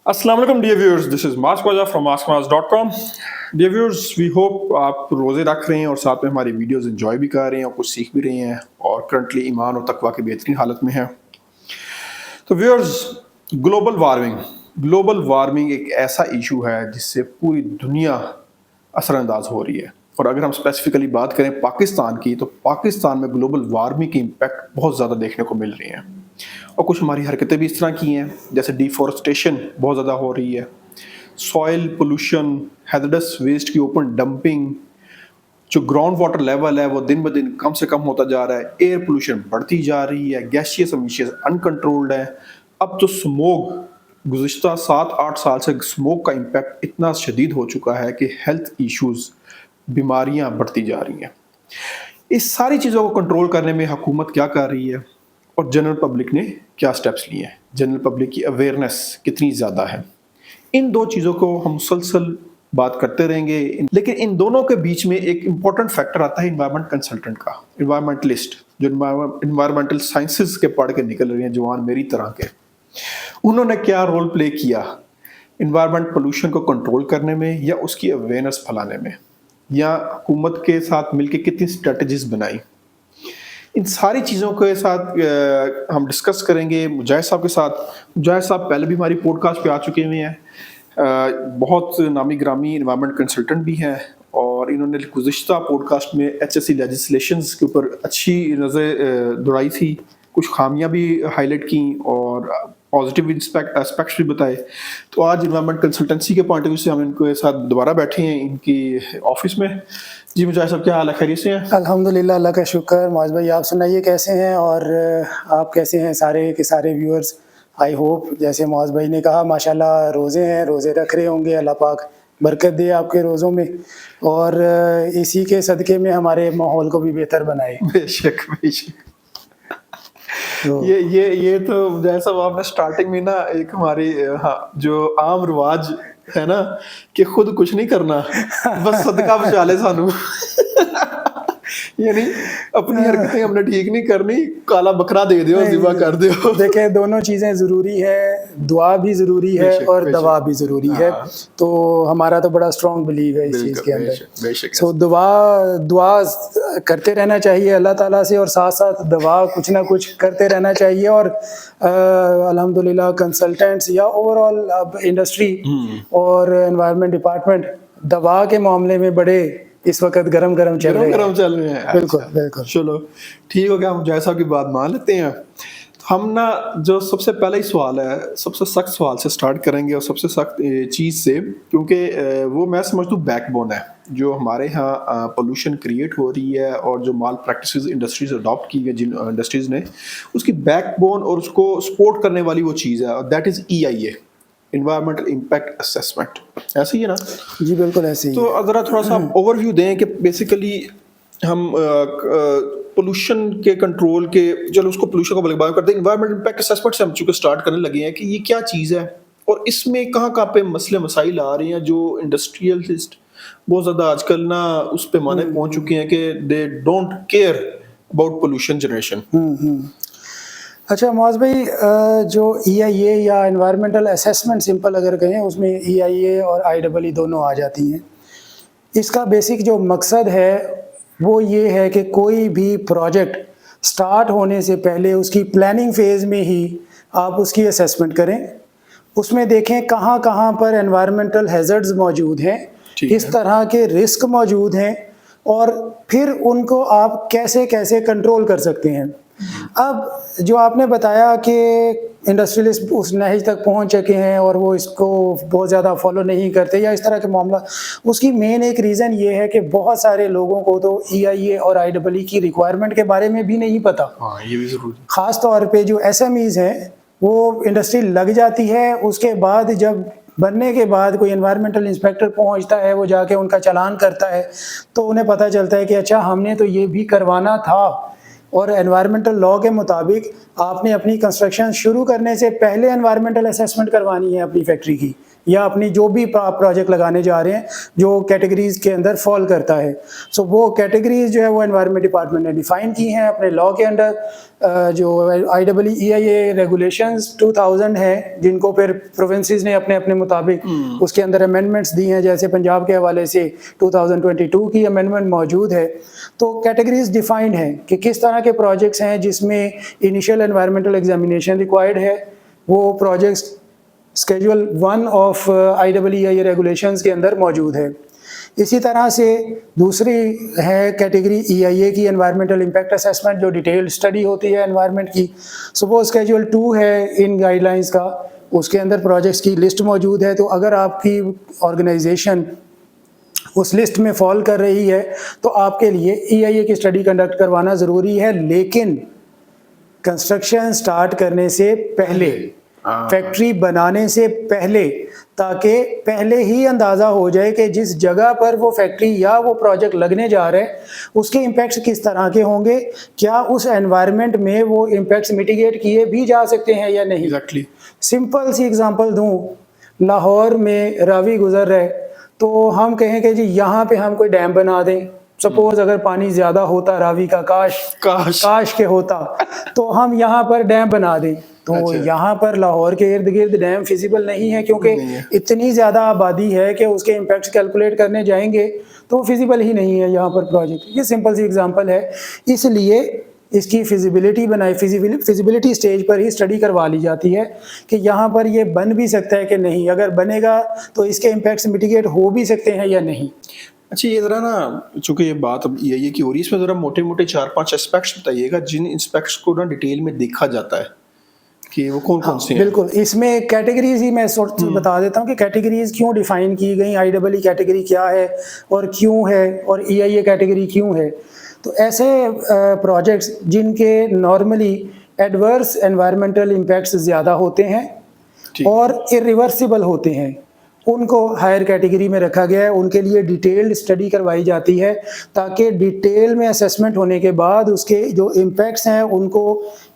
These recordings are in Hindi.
अस्सलाम वालेकुम dear viewers, this is mask वाजा from maskmaz.com। Dear viewers, we hope आप रोज़े रख रहे हैं और साथ में हमारी वीडियोस एंजॉय भी कर रहे हैं और कुछ सीख भी रहे हैं और करंटली ईमान और तकवा की बेहतरीन हालत में हैं। तो व्यूअर्स, ग्लोबल वार्मिंग एक ऐसा इशू है जिससे पूरी दुनिया असरअंदाज हो रही है। और अगर हम स्पेसिफिकली बात करें पाकिस्तान की, तो पाकिस्तान में ग्लोबल वार्मिंग की इम्पैक्ट बहुत ज़्यादा देखने को मिल रही हैं और कुछ हमारी हरकतें भी इस तरह की हैं, जैसे डिफॉरेस्टेशन बहुत ज़्यादा हो रही है, सॉइल पोल्यूशन, हैज़र्डस वेस्ट की ओपन डंपिंग, जो ग्राउंड वाटर लेवल है वो दिन ब दिन कम से कम होता जा रहा है, एयर पोल्यूशन बढ़ती जा रही है, गैसियस एमिशंस अनकंट्रोल्ड है। अब तो स्मोक, गुज़िश्ता 7-8 साल से स्मोक का इम्पैक्ट इतना शदीद हो चुका है कि हेल्थ इश्यूज, बीमारियां बढ़ती जा रही हैं। इस सारी चीज़ों को कंट्रोल करने में हुकूमत क्या कर रही है और जनरल पब्लिक ने क्या स्टेप्स लिए हैं, जनरल पब्लिक की अवेयरनेस कितनी ज़्यादा है, इन दो चीज़ों को हम मुसलसल बात करते रहेंगे। लेकिन इन दोनों के बीच में एक इम्पॉर्टेंट फैक्टर आता है इन्वायरमेंट कंसल्टेंट का, इन्वायरमेंटलिस्ट जो इन्वायरमेंटल साइंसेस के पढ़ के निकल रहे हैं जवान मेरी तरह के। उन्होंने क्या रोल प्ले किया इन्वायरमेंट पोल्यूशन को कंट्रोल करने में या उसकी अवेयरनेस फैलाने में, या हुकूमत के साथ मिलकर कितनी स्ट्रेटजीज बनाई। इन सारी चीज़ों के साथ हम डिस्कस करेंगे मुजाहिद साहब के साथ। मुजाहिद साहब पहले भी हमारी पॉडकास्ट पे आ चुके हुए हैं, बहुत नामी ग्रामी इन्वायरमेंट कंसल्टेंट भी हैं और इन्होंने गुज़िश्ता पॉडकास्ट में HSC लेजिस्लेशंस के ऊपर अच्छी नज़र दौड़ाई थी, कुछ खामियां भी हाईलाइट की और पॉजिटिव एस्पेक्ट्स भी बताए। तो आज इन्वायरमेंट कंसल्टेंसी के पॉइंट ऑफ व्यू से हम इनके साथ दोबारा बैठे हैं इनकी ऑफिस में। जी मुजाहिद साहब, क्या हाल है, खैरियत से हैं? अल्हम्दुलिल्लाह, अल्लाह का शुक्र। मौज भाई, आप सुनाइए कैसे हैं और आप कैसे हैं? सारे के सारे व्यूअर्स, आई होप जैसे मौज भाई ने कहा माशाल्लाह रोज़े हैं, रोज़े रख रहे होंगे, अल्लाह पाक बरकत दे आपके रोज़ों में और इसी के सदक़े में हमारे माहौल को भी बेहतर बनाए। बेशक बेशक। तो ये तो जैसा आपने स्टार्टिंग में ना एक हमारी जो आम रिवाज है ना कि खुद कुछ नहीं करना, बस सदका बचा ले सानू। यानी अपनी हरकतें हमने ठीक नहीं करनी, काला बकरा दे दो, ज़िबा कर दो। देखें, दोनों चीज़ें ज़रूरी है, दुआ भी ज़रूरी है और दवा भी ज़रूरी है। तो हमारा तो बड़ा स्ट्रॉन्ग बिलीव है इस चीज़ के अंदर। सो दुआ करते रहना चाहिए अल्लाह ताला से और साथ साथ दवा कुछ ना कुछ करते रहना चाहिए। और अल्हम्दुलिल्लाह कंसल्टेंट्स या ओवरऑल अब इंडस्ट्री और एनवायरनमेंट डिपार्टमेंट दवा के मामले में बड़े इस वक्त गरम चल रहे हैं। बिल्कुल बिल्कुल। चलो ठीक हो गया, हम जैसा की बात मान लेते हैं। हम ना जो सबसे पहला ही सवाल है, सबसे सख्त सवाल से स्टार्ट करेंगे और सबसे सख्त चीज़ से, क्योंकि वो मैं समझता हूँ बैकबोन है जो हमारे यहाँ पोल्यूशन क्रिएट हो रही है और जो माल प्रैक्टिसेस इंडस्ट्रीज अडॉप्ट की है जिन इंडस्ट्रीज़ ने, उसकी बैकबोन और उसको सपोर्ट करने वाली वो चीज़ है और that is EIA, environmental impact assessment. ऐसे ही है ना? जी बिल्कुल ऐसे ही। तो अगर थोड़ा सा ओवरव्यू दें कि बेसिकली हम पोल्यूशन के कंट्रोल के, चलो उसको पोल्यूशन को बात करते हैं, इन्वायरमेंटल इम्पैक्ट असेसमेंट से हम चूंकि स्टार्ट करने लगे हैं कि ये क्या चीज़ है और इसमें कहाँ पे मसले मसाइल आ रहे हैं जो इंडस्ट्रियलिस्ट बहुत ज़्यादा आजकल ना उस पैमाने पहुंच चुके हैं कि they don't care about pollution generation. अच्छा मौज भाई, जो EIA या एनवायरमेंटल असेसमेंट सिंपल अगर कहें, उसमें EIA और IEE दोनों आ जाती हैं। इसका बेसिक जो मकसद है वो ये है कि कोई भी प्रोजेक्ट स्टार्ट होने से पहले उसकी प्लानिंग फेज़ में ही आप उसकी असेसमेंट करें, उसमें देखें कहाँ कहाँ पर एनवायरमेंटल हैज़र्ड्स मौजूद हैं, किस तरह के रिस्क मौजूद हैं और फिर उनको आप कैसे कैसे कंट्रोल कर सकते हैं। अब जो आपने बताया कि इंडस्ट्रियलिस्ट उस नहज तक पहुंच चुके हैं और वो इसको बहुत ज़्यादा फॉलो नहीं करते या इस तरह के मामला, उसकी मेन एक रीज़न ये है कि बहुत सारे लोगों को तो EIA और IEE की रिक्वायरमेंट के बारे में भी नहीं पता। ये भी ज़रूरी। ख़ास तौर पे जो SMEs हैं, वो इंडस्ट्री लग जाती है, उसके बाद जब बनने के बाद कोई एनवायरमेंटल इंस्पेक्टर पहुंचता है, वो जाके उनका चालान करता है, तो उन्हें पता चलता है कि अच्छा हमने तो ये भी करवाना था और एनवायरमेंटल लॉ के मुताबिक आपने अपनी कंस्ट्रक्शन शुरू करने से पहले एनवायरमेंटल असेसमेंट करवानी है अपनी फैक्ट्री की, या अपनी जो भी प्रोजेक्ट लगाने जा रहे हैं जो कैटेगरीज के अंदर फॉल करता है। सो वो कैटेगरीज जो है वो एनवायरनमेंट डिपार्टमेंट ने डिफाइन की हैं अपने लॉ के अंडर। जो IEEE रेगुलेशंस 2000 है जिनको फिर प्रोविंसेस ने अपने अपने मुताबिक उसके अंदर अमेंडमेंट्स दी हैं, जैसे पंजाब के हवाले से 2022 की अमेंडमेंट मौजूद है। तो कैटेगरीज डिफाइंड हैं कि किस तरह के प्रोजेक्ट्स हैं जिसमें इनिशियल एनवायरमेंटल एग्जामिनेशन रिक्वायर्ड है, वो projects schedule 1 of IEEE regulations के अंदर मौजूद है। इसी तरह से दूसरी है कैटेगरी EIA की एनवायरमेंटल इम्पैक्ट असेसमेंट, जो डिटेल्ड स्टडी होती है एनवायरनमेंट की। सो वो स्केड्यूल 2 है इन गाइडलाइंस का, उसके अंदर प्रोजेक्ट्स की लिस्ट मौजूद है। तो अगर आपकी ऑर्गेनाइजेशन उस लिस्ट में फॉल कर रही है तो आपके लिए EIA की स्टडी कंडक्ट करवाना ज़रूरी है, लेकिन कंस्ट्रक्शन स्टार्ट करने से पहले, फैक्ट्री बनाने से पहले, ताकि पहले ही अंदाज़ा हो जाए कि जिस जगह पर वो फैक्ट्री या वो प्रोजेक्ट लगने जा रहे हैं उसके इम्पैक्ट्स किस तरह के होंगे, क्या उस एनवायरनमेंट में वो इम्पैक्ट्स मिटिगेट किए भी जा सकते हैं या नहीं। एग्जैक्टली। सिंपल सी एग्जांपल दूं, लाहौर में रावी गुजर रहा है तो हम कहें कि जी यहाँ पे हम कोई डैम बना दें। सपोज अगर पानी ज़्यादा होता रावी का, काश के होता, तो हम यहाँ पर डैम बना दें। तो अच्छा। यहाँ पर लाहौर के इर्द गिर्द डैम फिजिबल नहीं है, क्योंकि इतनी ज़्यादा आबादी है कि उसके इम्पैक्ट्स कैलकुलेट करने जाएंगे तो फिजिबल ही नहीं है यहाँ पर प्रोजेक्ट। ये सिंपल सी एग्जांपल है, इसलिए इसकी फिजिबिलिटी स्टेज पर ही स्टडी करवा ली जाती है कि यहाँ पर ये बन भी सकता है कि नहीं, अगर बनेगा तो इसके इम्पैक्ट्स मिटिगेट हो भी सकते हैं या नहीं। अच्छा, ये ज़रा ना, चूँकि ये बात अब EIA की हो रही है, इसमें ज़रा मोटे मोटे 4-5 एस्पेक्ट्स बताइएगा जिन एस्पेक्ट्स को ना डिटेल में देखा जाता है कि वो कौन कौन से हैं। बिल्कुल, इसमें कैटेगरीज ही मैं बता देता हूँ कि कैटेगरीज क्यों डिफाइन की गई, IEEE कैटेगरी क्या है और क्यों है, और EIA कैटेगरी क्यों है। तो ऐसे प्रोजेक्ट्स जिनके नॉर्मली एडवर्स एनवायरमेंटल इम्पैक्ट्स ज़्यादा होते हैं और इरिवर्सिबल होते हैं, उनको हायर कैटेगरी में रखा गया है। उनके लिए डिटेल्ड स्टडी करवाई जाती है ताकि डिटेल में असेसमेंट होने के बाद उसके जो इम्पैक्ट्स हैं उनको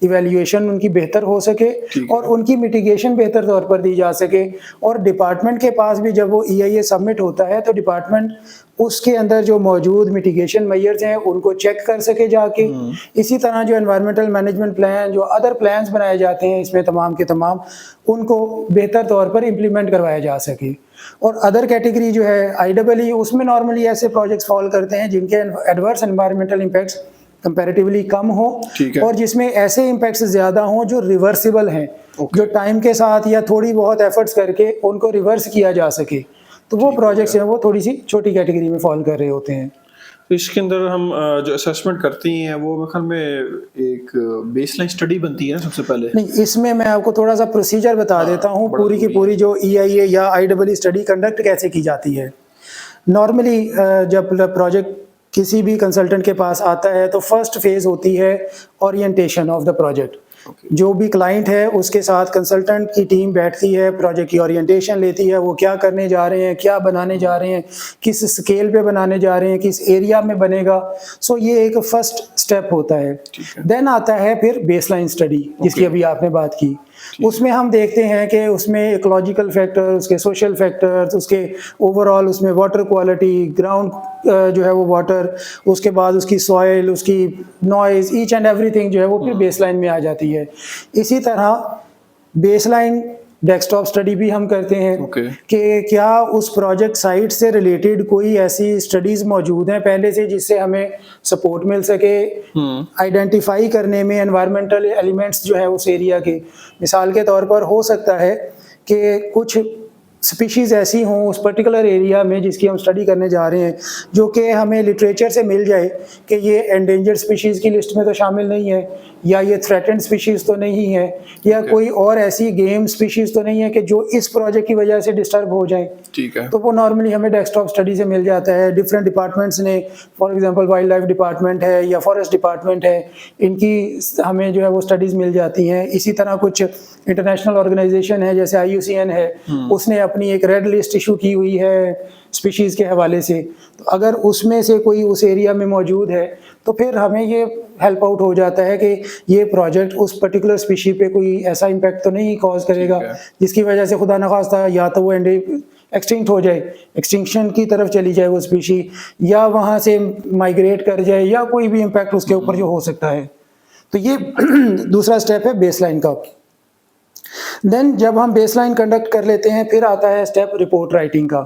इवैल्यूएशन उनकी बेहतर हो सके और उनकी मिटिगेशन बेहतर तौर पर दी जा सके। और डिपार्टमेंट के पास भी जब वो EIA सबमिट होता है तो डिपार्टमेंट उसके अंदर जो मौजूद मिटिगेशन मेजर्स हैं उनको चेक कर सके जाके। इसी तरह जो एनवायरमेंटल मैनेजमेंट प्लान, जो अदर प्लान्स बनाए जाते हैं इसमें तमाम के तमाम, उनको बेहतर तौर पर इम्प्लीमेंट करवाया जा सके। और अदर कैटेगरी जो है IEEE, उसमें नॉर्मली ऐसे प्रोजेक्ट्स फॉल करते हैं जिनके एडवर्स एनवायरमेंटल इम्पैक्ट्स कंपैरेटिवली कम हो और जिसमें ऐसे इम्पैक्ट्स ज़्यादा हों जो रिवर्सिबल हैं, जो टाइम के साथ या थोड़ी बहुत एफर्ट्स करके उनको रिवर्स किया जा सके। तो वो प्रोजेक्ट्स हैं वो थोड़ी सी छोटी कैटेगरी में फॉल कर रहे होते हैं। तो इसके अंदर हम जो असेसमेंट करते हैं वो मेरे ख्याल में एक बेसलाइन स्टडी बनती है ना सबसे पहले। नहीं, इसमें मैं आपको थोड़ा सा प्रोसीजर बता देता हूँ, पूरी की पूरी जो EIA या IEEE स्टडी कंडक्ट कैसे की जाती है। नॉर्मली जब प्रोजेक्ट किसी भी कंसल्टेंट के पास आता है तो फर्स्ट फेज होती है ओरिएंटेशन ऑफ द प्रोजेक्ट। जो भी क्लाइंट है उसके साथ कंसल्टेंट की टीम बैठती है, प्रोजेक्ट की ओरिएंटेशन लेती है, वो क्या करने जा रहे हैं, क्या बनाने जा रहे हैं, किस स्केल पे बनाने जा रहे हैं, किस एरिया में बनेगा। सो ये एक फर्स्ट स्टेप होता है। देन आता है फिर बेसलाइन स्टडी जिसकी अभी आपने बात की। उसमें हम देखते हैं कि उसमें इकोलॉजिकल फैक्टर, उसके सोशल फैक्टर्स, उसके ओवरऑल उसमें वाटर क्वालिटी, ग्राउंड जो है वो वाटर, उसके बाद उसकी सॉइल, उसकी नॉइज़, ईच एंड एवरीथिंग जो है वो फिर बेसलाइन में आ जाती है। इसी तरह बेसलाइन डेस्कटॉप स्टडी भी हम करते हैं कि क्या उस प्रोजेक्ट साइट से रिलेटेड कोई ऐसी स्टडीज़ मौजूद हैं पहले से जिससे हमें सपोर्ट मिल सके आइडेंटिफाई करने में एनवायरमेंटल एलिमेंट्स जो है उस एरिया के। मिसाल के तौर पर हो सकता है कि कुछ स्पीशीज़ ऐसी हों उस पर्टिकुलर एरिया में जिसकी हम स्टडी करने जा रहे हैं, जो कि हमें लिटरेचर से मिल जाए कि ये एंडेंजर्ड स्पीशीज़ की लिस्ट में तो शामिल नहीं है, या ये थ्रेटेंड स्पीशीज़ तो नहीं है, या कोई और ऐसी गेम स्पीशीज़ तो नहीं है कि जो इस प्रोजेक्ट की वजह से डिस्टर्ब हो जाए। ठीक है। तो वो नॉर्मली हमें डेस्कटॉप स्टडी से मिल जाता है। डिफरेंट डिपार्टमेंट्स ने, for example wild life department है या फॉरेस्ट डिपार्टमेंट है, इनकी हमें जो है वो स्टडीज़ मिल जाती हैं। इसी तरह कुछ इंटरनेशनल ऑर्गेनाइजेशन है जैसे IUCN है, उसने अपनी एक रेड लिस्ट इशू की हुई है स्पीशीज़ के हवाले से। तो अगर उसमें से कोई उस एरिया में मौजूद है तो फिर हमें ये हेल्प आउट हो जाता है कि ये प्रोजेक्ट उस पर्टिकुलर स्पीशी पे कोई ऐसा इम्पैक्ट तो नहीं कॉज करेगा ठीक है। जिसकी वजह से खुदा न खास्ता या तो वो एक्सटिंक्ट हो जाए, एक्सटिंक्शन की तरफ चली जाए वो स्पीशी, या वहाँ से माइग्रेट कर जाए, या कोई भी इम्पैक्ट उसके ऊपर जो हो सकता है। तो ये दूसरा स्टेप है बेसलाइन का। देन जब हम बेसलाइन कंडक्ट कर लेते हैं, फिर आता है स्टेप रिपोर्ट राइटिंग का।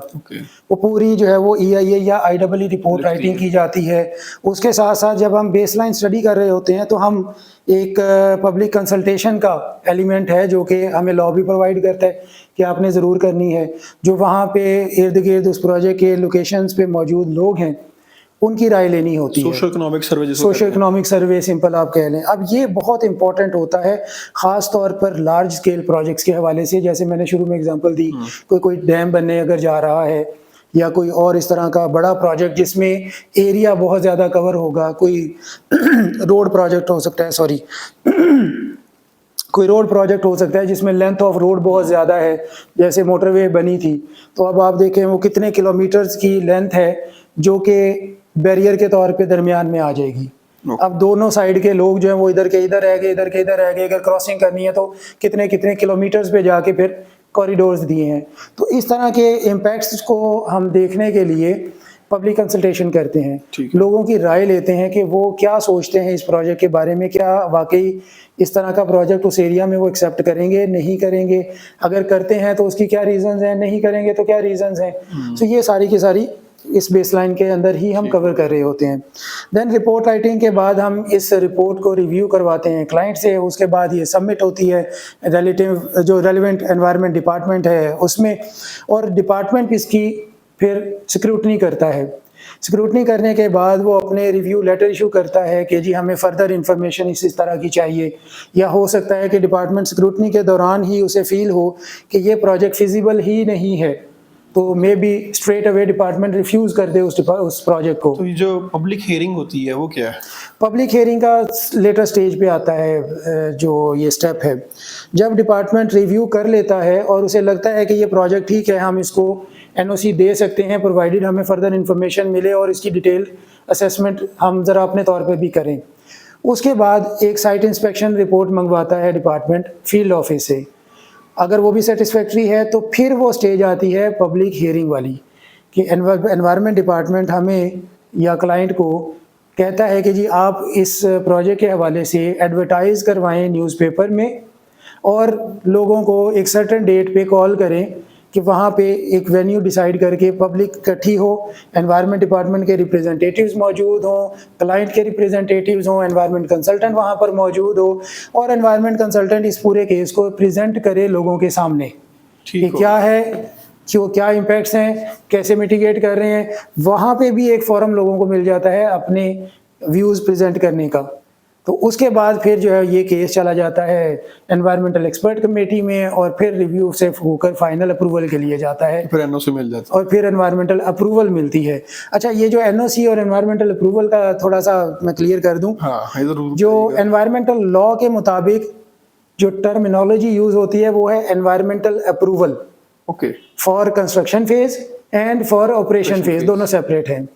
वो पूरी जो है वो EIA या IEEE रिपोर्ट राइटिंग की जाती है। उसके साथ साथ जब हम बेसलाइन स्टडी कर रहे होते हैं तो हम एक पब्लिक कंसल्टेशन का एलिमेंट है जो कि हमें लॉ भी प्रोवाइड करता है कि आपने ज़रूर करनी है। जो वहाँ पे इर्द गिर्द उस प्रोजेक्ट के लोकेशंस पे मौजूद लोग हैं उनकी राय लेनी होती है। सोशल इकोनॉमिक सर्वे जिसको सोशल इकोनॉमिक सर्वे सिंपल आप कह लें। अब ये बहुत इंपॉर्टेंट होता है ख़ास तौर पर लार्ज स्केल प्रोजेक्ट्स के हवाले से। जैसे मैंने शुरू में एग्जांपल दी, कोई डैम बनने अगर जा रहा है या कोई और इस तरह का बड़ा प्रोजेक्ट जिसमें एरिया बहुत ज़्यादा कवर होगा, कोई रोड प्रोजेक्ट हो सकता है, सॉरी कोई रोड प्रोजेक्ट हो सकता है जिसमें लेंथ ऑफ रोड बहुत ज़्यादा है, जैसे मोटरवे बनी थी। तो अब आप देखें वो कितने किलोमीटर्स की लेंथ है जो कि बैरियर के तौर पे दरमियान में आ जाएगी। अब दोनों साइड के लोग जो हैं वो इधर के इधर रह गए, इधर के इधर रह गए। अगर क्रॉसिंग करनी है तो कितने कितने किलोमीटर्स पे जाके फिर कॉरिडोर्स दिए हैं। तो इस तरह के इम्पैक्ट्स को हम देखने के लिए पब्लिक कंसल्टेशन करते हैं, लोगों की राय लेते हैं कि वो क्या सोचते हैं इस प्रोजेक्ट के बारे में, क्या वाकई इस तरह का प्रोजेक्ट उस एरिया में वो एक्सेप्ट करेंगे, नहीं करेंगे, अगर करते हैं तो उसकी क्या रीजंस हैं, नहीं करेंगे तो क्या रीजंस हैं। तो ये सारी की सारी इस बेसलाइन के अंदर ही हम कवर कर रहे होते हैं। देन रिपोर्ट राइटिंग के बाद हम इस रिपोर्ट को रिव्यू करवाते हैं क्लाइंट से। उसके बाद ये सबमिट होती है जो रेलिवेंट एनवायरनमेंट डिपार्टमेंट है उसमें, और डिपार्टमेंट इसकी फिर स्क्रूटनी करता है। स्क्रूटनी करने के बाद वो अपने रिव्यू लेटर इशू करता है कि जी हमें फर्दर इंफॉर्मेशन इस तरह की चाहिए, या हो सकता है कि डिपार्टमेंट स्क्रूटनी के दौरान ही उसे फील हो कि ये प्रोजेक्ट फिजिबल ही नहीं है, तो may be straight away department refuse कर दे उस प्रोजेक्ट को। तो ये जो पब्लिक हियरिंग होती है वो क्या है? पब्लिक हियरिंग का लेटर स्टेज पे आता है जो ये स्टेप है। जब डिपार्टमेंट रिव्यू कर लेता है और उसे लगता है कि ये प्रोजेक्ट ठीक है, हम इसको NOC दे सकते हैं प्रोवाइडेड हमें फर्दर इन्फॉर्मेशन मिले और इसकी डिटेल असेसमेंट हम ज़रा अपने तौर पे भी करें। उसके बाद एक साइट इंस्पेक्शन रिपोर्ट मंगवाता है डिपार्टमेंट फील्ड ऑफिस से। अगर वो भी सेटिस्फैक्ट्री है तो फिर वो स्टेज आती है पब्लिक हियरिंग वाली कि एनवायरनमेंट डिपार्टमेंट हमें या क्लाइंट को कहता है कि जी आप इस प्रोजेक्ट के हवाले से एडवर्टाइज़ करवाएं न्यूज़पेपर में और लोगों को एक सर्टेन डेट पे कॉल करें कि वहाँ पे एक वेन्यू डिसाइड करके पब्लिक इकट्ठी हो, एनवायरनमेंट डिपार्टमेंट के रिप्रेजेंटेटिव्स मौजूद हों, क्लाइंट के रिप्रेजेंटेटिव्स हों, एनवायरनमेंट कंसल्टेंट वहाँ पर मौजूद हो और एनवायरनमेंट कंसल्टेंट इस पूरे केस को प्रेजेंट करे लोगों के सामने कि क्या है, क्या इम्पैक्ट्स हैं, कैसे मिटिगेट कर रहे हैं। वहाँ पे भी एक फोरम लोगों को मिल जाता है अपने व्यूज़ प्रेजेंट करने का। तो उसके बाद फिर जो है ये केस चला जाता है एनवायरमेंटल एक्सपर्ट कमेटी में और फिर रिव्यू से होकर फाइनल अप्रूवल के लिए जाता है, फिर NOC मिल जाता है और फिर एनवायरमेंटल अप्रूवल मिलती है। अच्छा, ये जो NOC और एनवायरमेंटल अप्रूवल का थोड़ा सा मैं क्लियर कर दूं। जो एनवायरमेंटल लॉ के मुताबिक जो टर्मिनोलॉजी यूज होती है वो है environmental approval for construction phase and for operation phase, दोनों सेपरेट हैं।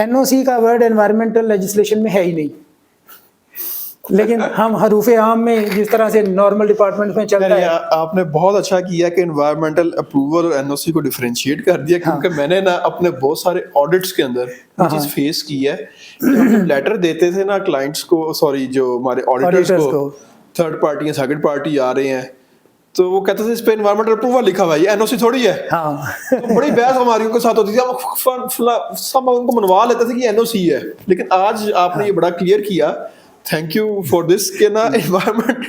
NOC का वर्ड एनवायरमेंटल लेजिस्लेशन में है ही नहीं, लेकिन हम हरूफे आम में जिस तरह से नॉर्मल डिपार्टमेंट में चलता है। आपने बहुत अच्छा किया कि एनवायरमेंटल अप्रूवल और NOC को डिफरेंशिएट कर दिया, क्योंकि मैंने ना अपने बहुत सारे ऑडिट्स के अंदर ये चीज फेस की है कि हम जब लेटर देते थे ना क्लाइंट्स को, सॉरी जो हमारे ऑडिटर्स को, थर्ड पार्टी या सेकंड पार्टी आ रहे हैं तो वो कहते थे इस पे एनवायरमेंटल अप्रूवल लिखा हुआ है, ये NOC थोड़ी है। तो बड़ी बहस हमारी उनके साथ होती थी, हम उनको मनवा लेते थे कि NOC है। लेकिन आज आपने ये बड़ा क्लियर किया, थैंक यू फॉर दिस, के ना एनवायरमेंट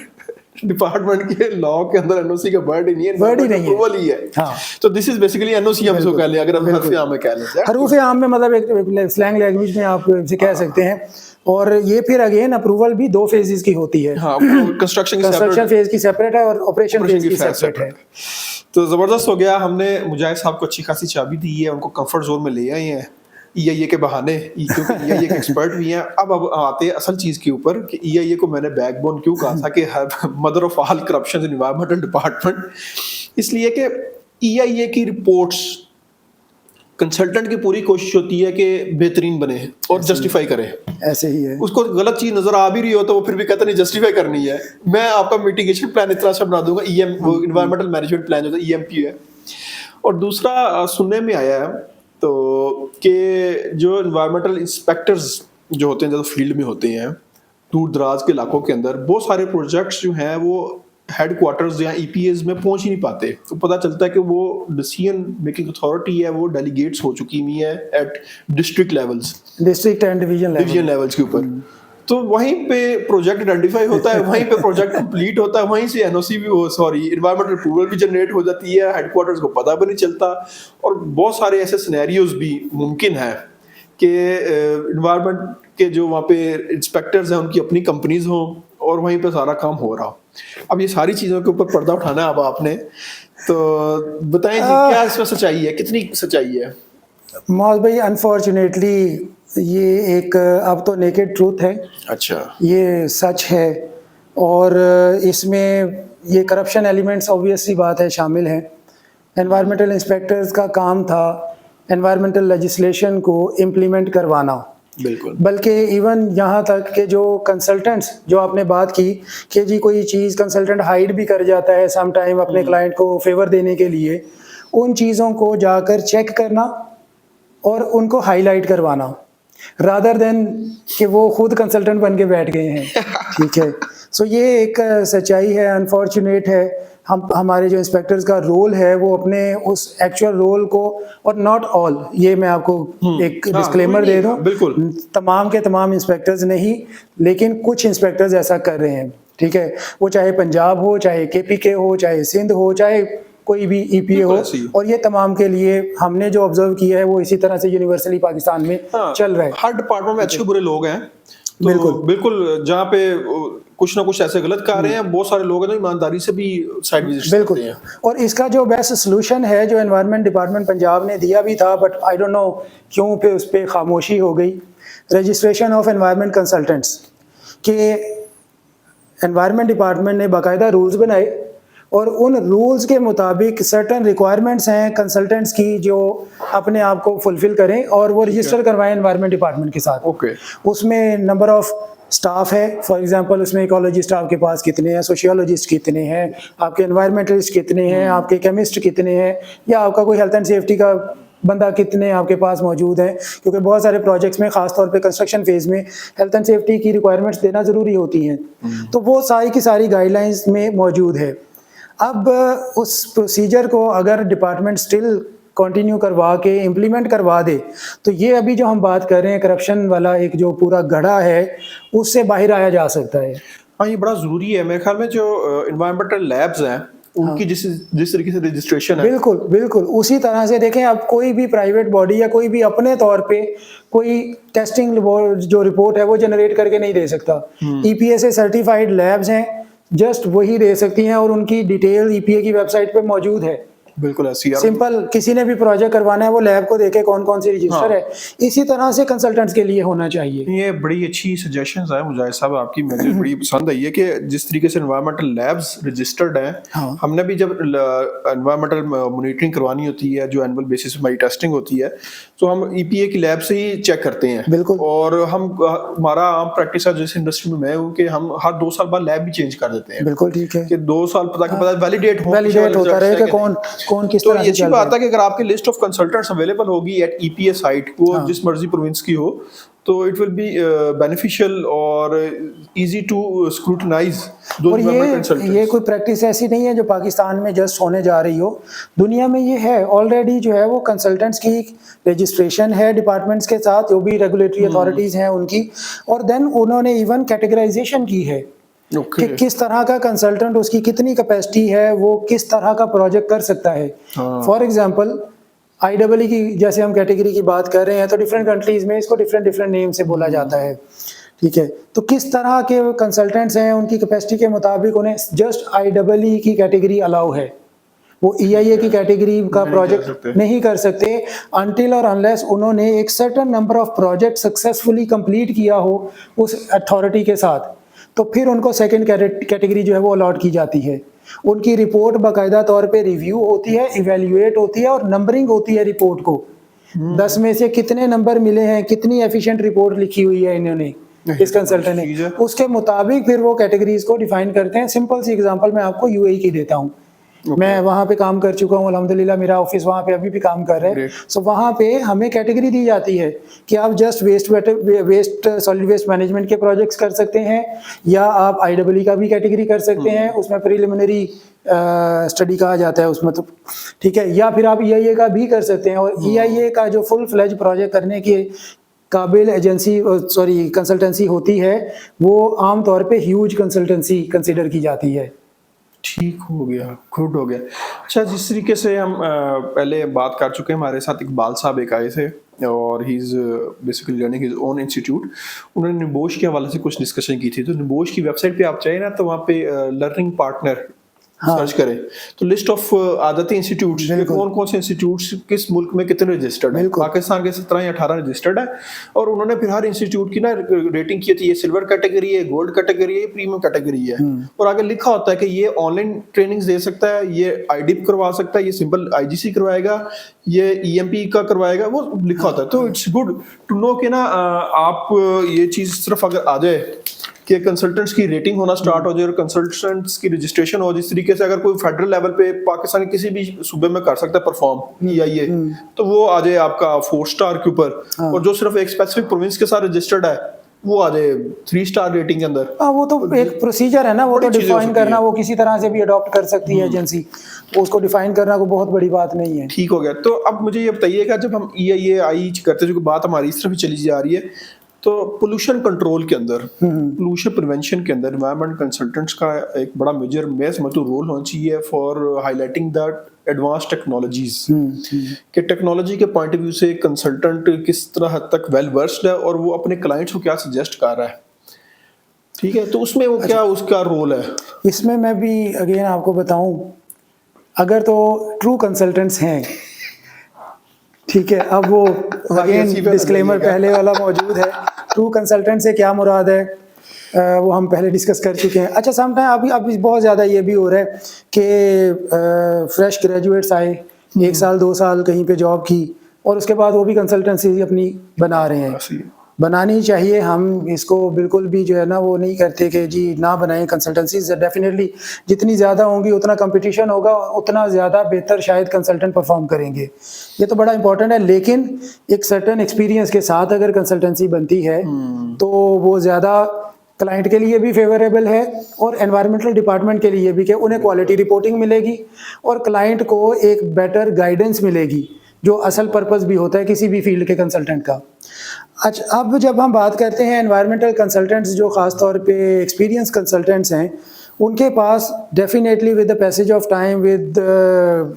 डिपार्टमेंट के लॉ के अंदर NOC का वर्ड ही नहीं है, वर्ड ही नहीं है, अप्रूवल ही है। तो दिस इज बेसिकली NOC हम इसको कह लें, अगर हम हरफ आम में कह लें, हरूफ आम में मतलब एक स्लैंग लैंग्वेज में आप इसे कह सकते हैं। और ये फिर अगेन अप्रूवल भी दो फेजेस की होती है। कंस्ट्रक्शन फेज की सेपरेट है और ऑपरेशन फेज की सेपरेट है। तो जबरदस्त हो गया, हमने मुजाहिद साहब को अच्छी खासी चाबी दी है, उनको कंफर्ट जोन में ले आए हैं EIA के बहाने, क्योंकि EIA के एक्सपर्ट भी हैं। अब आते हैं असल चीज के ऊपर कि EIA को मैंने बैकबोन क्यों कहा था कि mother of all corruption in environmental department, इसलिए कि EIA की रिपोर्ट्स कंसल्टेंट की पूरी कोशिश होती है कि बेहतरीन बने और जस्टिफाई करे। ऐसे ही है। उसको गलत चीज नजर आ भी रही हो तो वो फिर भी कहता नहीं जस्टिफाई करनी है, मैं आपका मिटिगेशन प्लान इस तरह से बना दूंगा, वो इन्वायरमेंटल मैनेजमेंट प्लान जो है EMP है। और दूसरा सुनने में आया है तो कि जो इन्वायरमेंटल इंस्पेक्टर्स जो होते हैं, जो फील्ड में होते हैं दूर दराज के इलाकों के अंदर, बहुत सारे प्रोजेक्ट्स जो हैं वो हेडक्वार्टर्स या EPAs में पहुंच ही नहीं पाते। तो पता चलता है कि वो डिसीजन मेकिंग अथॉरिटी है वो डेलीगेट्स हो चुकी हुई है at district levels, district and division levels के ऊपर। तो वहीं पे प्रोजेक्ट आइडेंटिफाई होता है, वहीं पे प्रोजेक्ट कंप्लीट होता है, वहीं से NOC भी इन्वायरमेंटल अप्रूवल भी जनरेट हो जाती है, हेडक्वार्टर्स को पता भी नहीं चलता। और बहुत सारे ऐसे सिनेरियोज भी मुमकिन है कि इन्वायरमेंट के जो वहाँ पे इंस्पेक्टर्स हैं उनकी अपनी कंपनीज हों और वहीं पे सारा काम हो रहा हो। अब ये सारी चीज़ों के ऊपर पर्दा उठाना है अब आपने, तो बताएं जी क्या इसमें सच्चाई है, कितनी सच्चाई है? मौज भाई, अनफॉर्चुनेटली ये एक अब तो नेकेड ट्रूथ है। अच्छा, ये सच है और इसमें ये करप्शन एलिमेंट्स ऑब्वियसली बात है शामिल हैं। एनवायरमेंटल इंस्पेक्टर्स का काम था एनवायरमेंटल लेजिस्लेशन को इम्प्लीमेंट करवाना, बिल्कुल। बल्कि इवन यहाँ तक कि जो कंसल्टेंट्स जो आपने बात की कि जी कोई चीज़ कंसल्टेंट हाइड भी कर जाता है सम टाइम अपने क्लाइंट को फेवर देने के लिए, उन चीज़ों को जाकर चेक करना और उनको हाईलाइट करवाना रादर देन कि वो खुद कंसल्टेंट बन के बैठ गए हैं। ठीक है, सो ये एक सच्चाई है, अनफॉर्चुनेट है। हमारे जो इंस्पेक्टर्स का रोल है वो अपने उस एक्चुअल रोल को, और नॉट ऑल, ये मैं आपको एक डिस्क्लेमर दे दूं, बिल्कुल तमाम के तमाम इंस्पेक्टर्स नहीं, लेकिन कुछ इंस्पेक्टर्स ऐसा कर रहे हैं। ठीक है, वो चाहे पंजाब हो, चाहे KPK हो, चाहे सिंध हो, चाहे कोई भी EPA हो, और ये तमाम के लिए हमने जो ऑब्जर्व किया है वो इसी तरह से यूनिवर्सली पाकिस्तान में चल रहा है। हर डिपार्टमेंट में अच्छे बुरे लोग हैं, तो बिल्कुल जहाँ पे कुछ ना कुछ ऐसे गलत कर रहे हैं, बहुत सारे लोग हैं ईमानदारी से भी साइड विजिट करते हैं। और इसका जो बेस्ट सोल्यूशन है जो एनवायरनमेंट डिपार्टमेंट पंजाब ने दिया भी था, बट आई डोंट नो क्यों पे उस पर खामोशी हो गई, रजिस्ट्रेशन ऑफ एनवायरनमेंट कंसल्टेंट्स के एनवायरनमेंट डिपार्टमेंट ने बाकायदा रूल्स बनाए और उन रूल्स के मुताबिक सर्टन रिक्वायरमेंट्स हैं कंसल्टेंट्स की जो अपने आप को फुलफिल करें और वो रजिस्टर करवाएं एनवायरनमेंट डिपार्टमेंट के साथ। उसमें नंबर ऑफ स्टाफ है, फॉर एग्जांपल उसमें इकोलॉजिस्ट आपके पास कितने हैं, सोशियोलॉजिस्ट कितने हैं, आपके एनवायरमेंटलिस्ट कितने हैं, आपके केमिस्ट कितने हैं, या आपका कोई हेल्थ एंड सेफ्टी का बंदा कितने आपके पास मौजूद हैं, क्योंकि बहुत सारे प्रोजेक्ट्स में ख़ासतौर पे कंस्ट्रक्शन फेज़ में हेल्थ एंड सेफ्टी की रिक्वायरमेंट्स देना ज़रूरी होती हैं। तो वो सारी की सारी गाइडलाइंस में मौजूद है। अब उस प्रोसीजर को अगर डिपार्टमेंट स्टिल कंटिन्यू करवा के इम्प्लीमेंट करवा दे तो ये अभी जो हम बात कर रहे हैं करप्शन वाला एक जो पूरा गढ़ा है उससे बाहर आया जा सकता है। हाँ, ये बड़ा ज़रूरी है मेरे ख्याल में। जो इन्वायरमेंटल लैब्स हैं उनकी जिस तरीके से रजिस्ट्रेशन है, बिल्कुल बिल्कुल उसी तरह से देखें। अब कोई भी प्राइवेट बॉडी या कोई भी अपने तौर पे कोई टेस्टिंग जो रिपोर्ट है वो जनरेट करके नहीं दे सकता। EPA से सर्टिफाइड लैब्स हैं, जस्ट वही दे सकती हैं और उनकी डिटेल EPA की वेबसाइट पे मौजूद है। बिल्कुल ऐसी सिंपल, किसी ने भी प्रोजेक्ट करवाना है वो लैब को देखे कौन कौन सी रजिस्टर है, इसी तरह से कंसल्टेंट्स के लिए होना चाहिए। ये बड़ी अच्छी सजेशंस है मुजाहिद साहब आपकी, मुझे बड़ी पसंद आई है कि जिस तरीके से एनवायरमेंटल लैब्स रजिस्टर्ड हैं। हमने भी जब एनवायरमेंटल मॉनिटरिंग करवानी होती है, जो एनुअल बेसिस पे हमारी टेस्टिंग होती है, तो हम EPA की लैब से ही चेक करते हैं। बिल्कुल। और हमारा आम प्रैक्टिस है जिस इंडस्ट्री में मैं हूँ कि हम हर 2 साल बाद लैब भी चेंज कर देते हैं। बिल्कुल ठीक है, कि 2 साल पता वैलिडेट होता रहे कि कौन किस तरह से बात है कि अगर आपकी लिस्ट ऑफ कंसल्टेंट्स अवेलेबल होगी एट EPA साइट को, जिस मर्जी प्रोविंस की हो, तो इट विल बी बेनिफिशियल और इजी टू स्क्रूटनाइज। और ये कोई प्रैक्टिस ऐसी नहीं है जो पाकिस्तान में जस्ट होने जा रही हो, दुनिया में ये है ऑलरेडी। जो है वो कंसल्टेंट्स की रजिस्ट्रेशन है डिपार्टमेंट्स के साथ, जो भी रेगुलेटरी अथॉरिटीज हैं उनकी, और देन उन्होंने इवन कैटेगराइजेशन की है कि किस तरह का कंसल्टेंट, उसकी कितनी कैपेसिटी है, वो किस तरह का प्रोजेक्ट कर सकता है। फॉर एग्जांपल IEEE की जैसे हम कैटेगरी की बात कर रहे हैं तो डिफरेंट कंट्रीज में इसको डिफरेंट नेम से बोला जाता है। ठीक है, तो किस तरह के कंसल्टेंट्स हैं, उनकी कैपेसिटी के मुताबिक उन्हें जस्ट IEEE की कैटेगरी अलाउ है, वो EIA की कैटेगरी का प्रोजेक्ट नहीं कर सकते अनटिल और अनलेस उन्होंने एक certain number of project successfully complete किया हो उस अथॉरिटी के साथ, तो फिर उनको सेकंड कैटेगरी जो है वो अलॉट की जाती है। उनकी रिपोर्ट बाकायदा तौर पे रिव्यू होती है, इवेल्युएट होती है और नंबरिंग होती है रिपोर्ट को 10 में से कितने नंबर मिले हैं, कितनी एफिशिएंट रिपोर्ट लिखी हुई है इन्होंने, इस कंसल्टेंट चीज़ ने, है। उसके मुताबिक फिर वो कैटेगरीज को डिफाइन करते हैं। सिंपल सी एग्जांपल मैं आपको यूएई की देता हूँ। मैं वहाँ पे काम कर चुका हूँ अल्हम्दुलिल्लाह, मेरा ऑफिस वहाँ पे अभी भी काम कर रहा है। Great. सो वहाँ पे हमें कैटेगरी दी जाती है कि आप जस्ट सॉलिड वेस्ट मैनेजमेंट के प्रोजेक्ट्स कर सकते हैं, या आप आईडब्ल्यू का भी कैटेगरी कर सकते हैं, उसमें प्रिलिमिनरी स्टडी कहा जाता है उसमें, तो ठीक है, या फिर आप ईआईए का भी कर सकते हैं। और ईआईए का जो फुल फ्लेज प्रोजेक्ट करने की काबिल एजेंसी कंसल्टेंसी होती है, वो आमतौर पे ह्यूज कंसल्टेंसी कंसिडर की जाती है। ठीक हो गया, गुड हो गया। अच्छा, जिस तरीके से हम पहले बात कर चुके हैं, हमारे साथ इकबाल साहब एक आए थे और he is basically running his own institute. उन्होंने निबोश के हवाले से कुछ डिस्कशन की थी। तो निबोश की वेबसाइट पे आप चाहे ना तो वहाँ पे लर्निंग पार्टनर सर्च करें तो लिस्ट ऑफ आ जाते हैं इंस्टीट्यूट्स, कौन कौन से इंस्टीट्यूट्स किस मुल्क में कितने रजिस्टर्ड है। पाकिस्तान के 17 या 18 रजिस्टर्ड है, और उन्होंने फिर हर इंस्टीट्यूट की ना रेटिंग की थी, ये सिल्वर कैटेगरी है, गोल्ड कैटेगरी है, प्रीमियम कैटेगरी है, और आगे लिखा होता है कि ये ऑनलाइन ट्रेनिंग्स दे सकता है, ये आईडीप करवा सकता है, ये सिंपल आईजीसी करवाएगा, ये ईएमपी का करवाएगा, वो लिखा होता है। तो इट्स गुड टू नो कि ना आप ये चीज सिर्फ अगर आ जाए कि कंसल्टेंट्स की रेटिंग होना स्टार्ट हो जाए और कंसल्टेंट्स की रजिस्ट्रेशन हो, जिस तरीके से अगर कोई फेडरल लेवल पे पाकिस्तान के किसी भी सूबे में कर सकता है परफॉर्म ईआईए, तो वो आ जाए आपका 4 स्टार के ऊपर, और जो सिर्फ एक स्पेसिफिक प्रोविंस के साथ रजिस्टर्ड है वो आ जाए 3 स्टार रेटिंग के अंदर। वो तो एक प्रोसीजर है ना, वो तो डिफाइन करना, वो किसी तरह से भी अडॉप्ट कर सकती है एजेंसी, उसको डिफाइन करना कोई बहुत बड़ी बात नहीं है। ठीक हो गया। तो अब मुझे ये बताइएगा, जब हम ईआईए आई करते जो बात हमारी इस तरफ ही चली जा रही है, तो पोल्यूशन कंट्रोल के अंदर, पोल्यूशन प्रिवेंशन के अंदर एनवायरमेंट कंसल्टेंट्स का एक बड़ा मेजर मैं समझता हूँ रोल होना चाहिए for highlighting that advance technologies कि टेक्नोलॉजी के पॉइंट ऑफ व्यू से कंसल्टेंट किस तरह हद तक वेल वर्स्ड है और वो अपने क्लाइंट्स को क्या सजेस्ट कर रहा है। ठीक है, तो उसमें वो क्या उसका रोल है। इसमें मैं भी अगेन आपको बताऊं, अगर तो ट्रू कंसल्टेंट्स हैं, ठीक है, अब वो अगेन डिस्क्लेमर पहले वाला मौजूद है, ट्रू कंसल्टेंट से क्या मुराद है वो हम पहले डिस्कस कर चुके हैं। अच्छा, समटाइम अभी बहुत ज़्यादा ये भी हो रहा है कि फ्रेश ग्रेजुएट्स आए, 1 साल 2 साल कहीं पे जॉब की, और उसके बाद वो भी कंसल्टेंसी अपनी बना रहे हैं। बनानी चाहिए, हम इसको बिल्कुल भी जो है ना वो नहीं करते कि जी ना बनाएं कंसल्टेंसीज। डेफिनेटली जितनी ज़्यादा होंगी उतना कंपटीशन होगा, उतना ज़्यादा बेहतर शायद कंसल्टेंट परफॉर्म करेंगे, ये तो बड़ा इंपॉर्टेंट है। लेकिन एक सर्टेन एक्सपीरियंस के साथ अगर कंसल्टेंसी बनती है तो वो ज़्यादा क्लाइंट के लिए भी फेवरेबल है और एनवायरमेंटल डिपार्टमेंट के लिए भी, कि उन्हें क्वालिटी रिपोर्टिंग मिलेगी और क्लाइंट को एक बेटर गाइडेंस मिलेगी, जो असल पर्पस भी होता है किसी भी फील्ड के कंसल्टेंट का। अच्छा, अब जब हम बात करते हैं एनवायरमेंटल कंसल्टेंट्स, जो ख़ास तौर पे एक्सपीरियंस कंसल्टेंट्स हैं, उनके पास definitely with the passage of time, with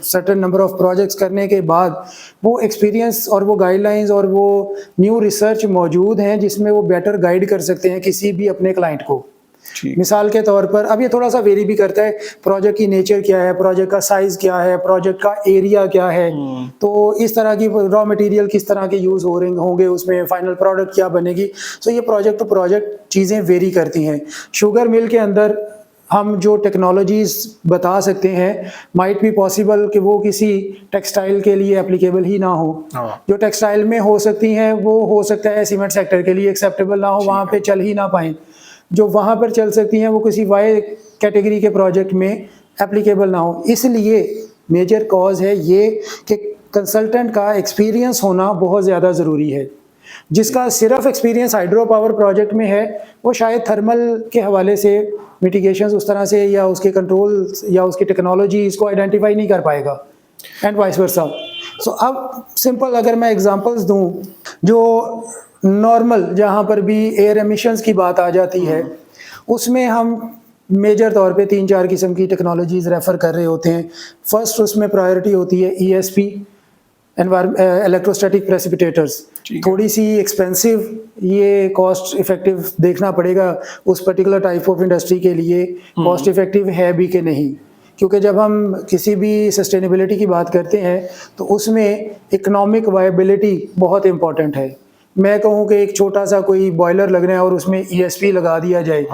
certain number of projects करने के बाद वो एक्सपीरियंस और वो गाइडलाइंस और वो न्यू रिसर्च मौजूद हैं जिसमें वो बेटर गाइड कर सकते हैं किसी भी अपने क्लाइंट को। मिसाल के तौर पर, अब ये थोड़ा सा वेरी भी करता है, प्रोजेक्ट की नेचर क्या है, प्रोजेक्ट का साइज क्या है, प्रोजेक्ट का एरिया क्या है, तो इस तरह की रॉ मटेरियल किस तरह के यूज़ हो रहे होंगे, उसमें फाइनल प्रोडक्ट क्या बनेगी। सो ये प्रोजेक्ट टू प्रोजेक्ट चीज़ें वेरी करती हैं। शुगर मिल के अंदर हम जो टेक्नोलॉजीज़ बता सकते हैं, माइट बी पॉसिबल कि वो किसी टेक्सटाइल के लिए एप्लीकेबल ही ना हो। जो टेक्सटाइल में हो सकती हैं वो हो सकता है सीमेंट सेक्टर के लिए एक्सेप्टेबल ना हो, वहाँ पे चल ही ना पाएँ। जो वहाँ पर चल सकती हैं वो किसी वाई कैटेगरी के प्रोजेक्ट में एप्लीकेबल ना हो। इसलिए मेजर कॉज है ये कि कंसल्टेंट का एक्सपीरियंस होना बहुत ज़्यादा ज़रूरी है। जिसका सिर्फ एक्सपीरियंस हाइड्रो पावर प्रोजेक्ट में है, वो शायद थर्मल के हवाले से मिटिगेशंस उस तरह से या उसके कंट्रोल या उसकी टेक्नोलॉजी इसको आइडेंटिफाई नहीं कर पाएगा, एंड वाइस वर्सा। सो अब सिंपल अगर मैं एग्जांपल्स दूं, जो नॉर्मल जहाँ पर भी एयर एमिशंस की बात आ जाती है, उसमें हम मेजर तौर पे 3-4 किस्म की टेक्नोलॉजीज़ रेफ़र कर रहे होते हैं। फर्स्ट उसमें प्रायोरिटी होती है ESP, इलेक्ट्रोस्टैटिक प्रेसिपिटेटर्स। थोड़ी सी एक्सपेंसिव, ये कॉस्ट इफ़ेक्टिव देखना पड़ेगा उस पर्टिकुलर टाइप ऑफ इंडस्ट्री के लिए कॉस्ट इफ़ेक्टिव है भी कि नहीं, क्योंकि जब हम किसी भी सस्टेनेबिलिटी की बात करते हैं तो उसमें इकोनॉमिक वायबिलिटी बहुत इंपॉर्टेंट है। मैं कहूँ कि एक छोटा सा कोई बॉयलर लगना है और उसमें ESP लगा दिया जाए,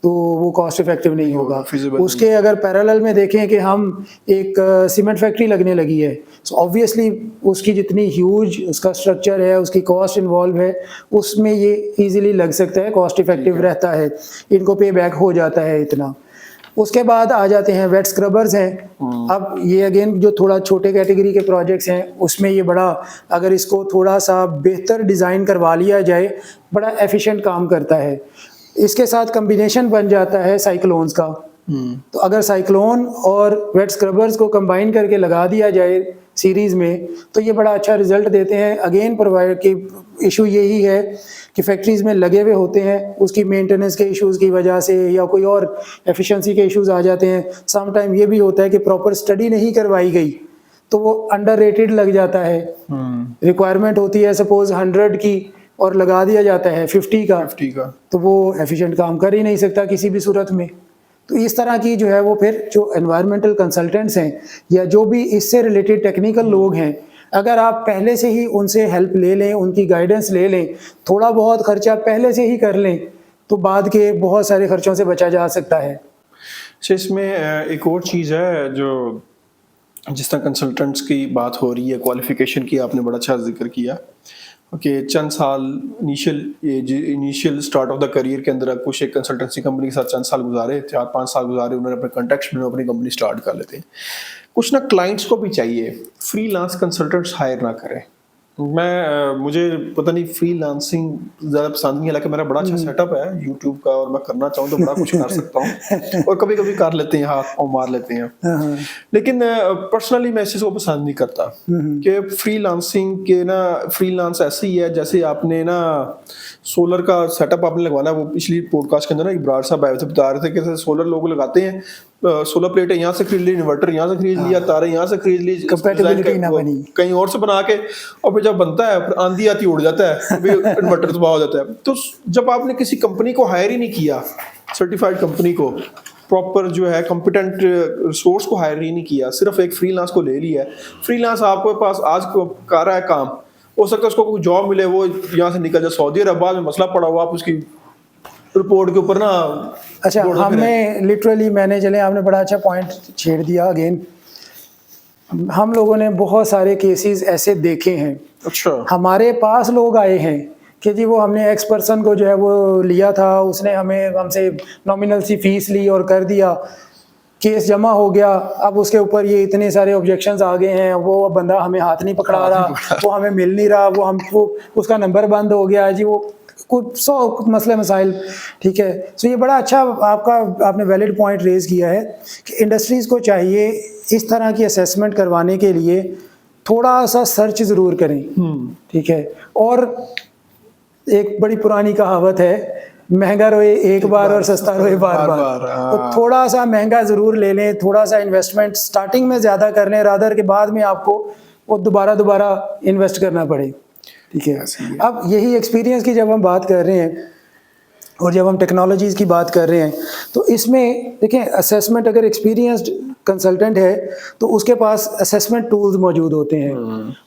तो वो कॉस्ट इफेक्टिव नहीं होगा। feasible उसके अगर पैरेलल में देखें कि हम एक सीमेंट फैक्ट्री लगने लगी है, सो ऑब्वियसली उसकी जितनी ह्यूज उसका स्ट्रक्चर है, उसकी कॉस्ट इन्वॉल्व है, उसमें ये इजीली लग सकता है, कॉस्ट इफेक्टिव रहता है, इनको पे बैक हो जाता है इतना। उसके बाद आ जाते हैं वेट स्क्रबर्स हैं। अब ये अगेन जो थोड़ा छोटे कैटेगरी के प्रोजेक्ट्स हैं उसमें ये बड़ा, अगर इसको थोड़ा सा बेहतर डिज़ाइन करवा लिया जाए, बड़ा एफिशिएंट काम करता है। इसके साथ कम्बिनेशन बन जाता है साइक्लोन्स का। तो अगर साइक्लोन और वेट स्क्रबर्स को कंबाइन करके लगा दिया जाए सीरीज में तो ये बड़ा अच्छा रिजल्ट देते हैं। अगेन प्रोवाइड की इशू यही है कि फैक्ट्रीज में लगे हुए होते हैं, उसकी मेंटेनेंस के इश्यूज़ की वजह से या कोई और एफिशिएंसी के इश्यूज़ आ जाते हैं। सम टाइम ये भी होता है कि प्रॉपर स्टडी नहीं करवाई गई तो वो अंडररेटेड लग जाता है। रिक्वायरमेंट होती है सपोज 100 की और लगा दिया जाता है 50 का, तो वो एफिशिएंट काम कर ही नहीं सकता किसी भी सूरत में। तो इस तरह की जो है वो फिर जो एनवायरमेंटल कंसल्टेंट्स हैं या जो भी इससे रिलेटेड टेक्निकल लोग हैं, अगर आप पहले से ही उनसे हेल्प ले लें, उनकी गाइडेंस ले लें, थोड़ा बहुत खर्चा पहले से ही कर लें, तो बाद के बहुत सारे खर्चों से बचा जा सकता है। अच्छा, इसमें एक और चीज़ है जो जिस तरह कंसल्टेंट्स की बात हो रही है, क्वालिफिकेशन की आपने बड़ा अच्छा जिक्र किया। ओके, चंद साल initial start of the career के अंदर कुछ एक कंसल्टेंसी कंपनी के साथ चंद साल गुजारे, 4-5 साल गुजारे, उन्होंने अपने कॉन्टेक्ट्स में अपनी कंपनी स्टार्ट कर लेते हैं। कुछ ना क्लाइंट्स को भी चाहिए फ्रीलांस कंसल्टेंट्स हायर ना करें। मुझे पता नहीं फ्रीलांसिंग ज़्यादा पसंद नहीं है, हालांकि मेरा बड़ा अच्छा सेटअप है यूट्यूब का और मैं करना चाहूँ तो बड़ा कुछ कर सकता हूँ और कभी कभी कर लेते हैं, हाथ पाँव मार लेते हैं। लेकिन पर्सनली मैं इस चीज़ को पसंद नहीं करता कि फ्रीलांसिंग के ना, फ्रीलांस ऐसे ही है जैसे आपने ना सोलर का सेटअप आपने लगवाना है। वो पिछली पॉडकास्ट के अंदर ना इब्रार साहब आए थे, बता रहे थे कि सोलर लोग लगाते हैं, सोलर प्लेट यहाँ से खरीद ली, इन्वर्टर यहाँ से खरीद लिया, तारे यहाँ से खरीद ली, कंपैटिबिलिटी ना बनी, कहीं और से बना के, और फिर जब बनता है फिर आंधी आती उड़ जाता है, इन्वर्टर तबाह हो जाता है। तो जब आपने किसी कंपनी को हायर ही नहीं किया, सर्टिफाइड कंपनी को, प्रॉपर जो है कॉम्पिटेंट रिसोर्स को हायर ही नहीं किया, सिर्फ एक फ्रीलांस को ले लिया है, फ्रीलांस आपके पास आज कर रहा है काम, हो सकता है उसको कोई जॉब मिले, वो यहाँ से निकल जाए सऊदी अरब, बाद में मसला पड़ा हुआ, आप उसकी रिपोर्ट के ऊपर ना। अच्छा, हमने लिटरली मैंने चले आपने बड़ा अच्छा पॉइंट छेड़ दिया। अगेन हम लोगों ने बहुत सारे केसेस ऐसे देखे हैं। अच्छा, हमारे पास लोग आए हैं कि जी वो हमने एक्स पर्सन को जो है वो लिया था, उसने हमसे नॉमिनल सी फीस ली और कर दिया, केस जमा हो गया, अब उसके ऊपर ये इतने सारे ऑब्जेक्शंस आ गए हैं, वो बंदा हमें हाथ नहीं पकड़ा रहा, वो हमें मिल नहीं रहा, वो उसका नंबर बंद हो गया जी, वो कुछ 100 मसले मसाइल। ठीक है, तो ये बड़ा अच्छा आपने वैलिड पॉइंट रेज किया है कि इंडस्ट्रीज़ को चाहिए इस तरह की असेसमेंट करवाने के लिए थोड़ा सा सर्च ज़रूर करें। ठीक है, और एक बड़ी पुरानी कहावत है, महंगा रोए एक बार और सस्ता रोए बार बार। तो थोड़ा सा महंगा ज़रूर ले लें, थोड़ा सा इन्वेस्टमेंट स्टार्टिंग में ज़्यादा कर लें, रादर के बाद में आपको वो दोबारा इन्वेस्ट करना पड़े। ठीक है, अब यही एक्सपीरियंस की जब हम बात कर रहे हैं और जब हम टेक्नोलॉजीज़ की बात कर रहे हैं, तो इसमें देखें असेसमेंट, अगर एक्सपीरियंस्ड कंसल्टेंट है तो उसके पास असेसमेंट टूल्स मौजूद होते हैं,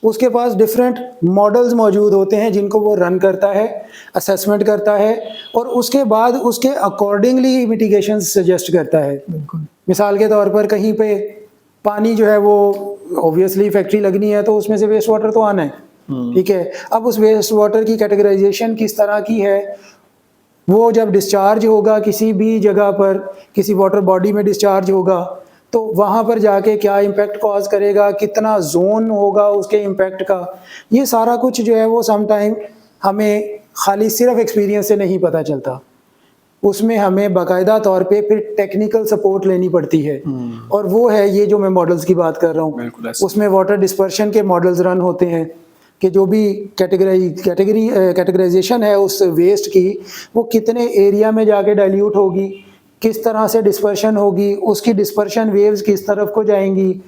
उसके पास डिफरेंट मॉडल्स मौजूद होते हैं जिनको वो रन करता है, असेसमेंट करता है और उसके बाद उसके अकॉर्डिंगली मिटिगेशन सजेस्ट करता है। मिसाल के तौर पर कहीं पे पानी जो है वो ऑब्वियसली फैक्ट्री लगनी है तो उसमें से वेस्ट वाटर तो आना है। ठीक है, अब उस वेस्ट वाटर की कैटेगराइजेशन किस तरह की है, वो जब डिस्चार्ज होगा किसी भी जगह पर, किसी वाटर बॉडी में डिस्चार्ज होगा तो वहाँ पर जाके क्या इम्पैक्ट कॉज करेगा, कितना जोन होगा उसके इम्पैक्ट का, ये सारा कुछ जो है वो सम टाइम हमें खाली सिर्फ एक्सपीरियंस से नहीं पता चलता, उसमें हमें बाकायदा तौर पे फिर टेक्निकल सपोर्ट लेनी पड़ती है। और वो है ये जो मैं मॉडल्स की बात कर रहा हूँ, उसमें वाटर डिस्पर्शन के मॉडल्स रन होते हैं कि जो भी कैटेगराइजेशन है उस वेस्ट की, वो कितने एरिया में जाके डाइल्यूट होगी, किस तरह से डिस्पर्शन होगी, उसकी डिस्पर्शन वेव्स किस तरफ को जाएंगी।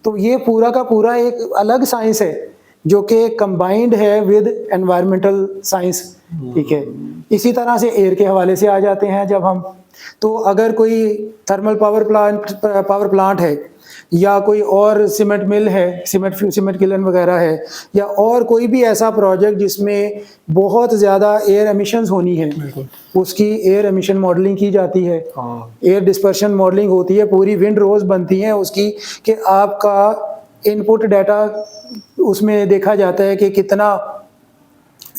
तो ये पूरा का पूरा एक अलग साइंस है जो कि कंबाइंड है विद एनवायरमेंटल साइंस। ठीक है, इसी तरह से एयर के हवाले से आ जाते हैं जब हम, तो अगर कोई थर्मल पावर प्लांट है या कोई और सीमेंट मिल है, सीमेंट किलन वगैरह है, या और कोई भी ऐसा प्रोजेक्ट जिसमें बहुत ज़्यादा एयर एमिशंस होनी है, उसकी एयर एमिशन मॉडलिंग की जाती है। एयर डिस्पर्शन मॉडलिंग होती है, पूरी विंड रोज बनती हैं उसकी, कि आपका इनपुट डाटा उसमें देखा जाता है कि कितना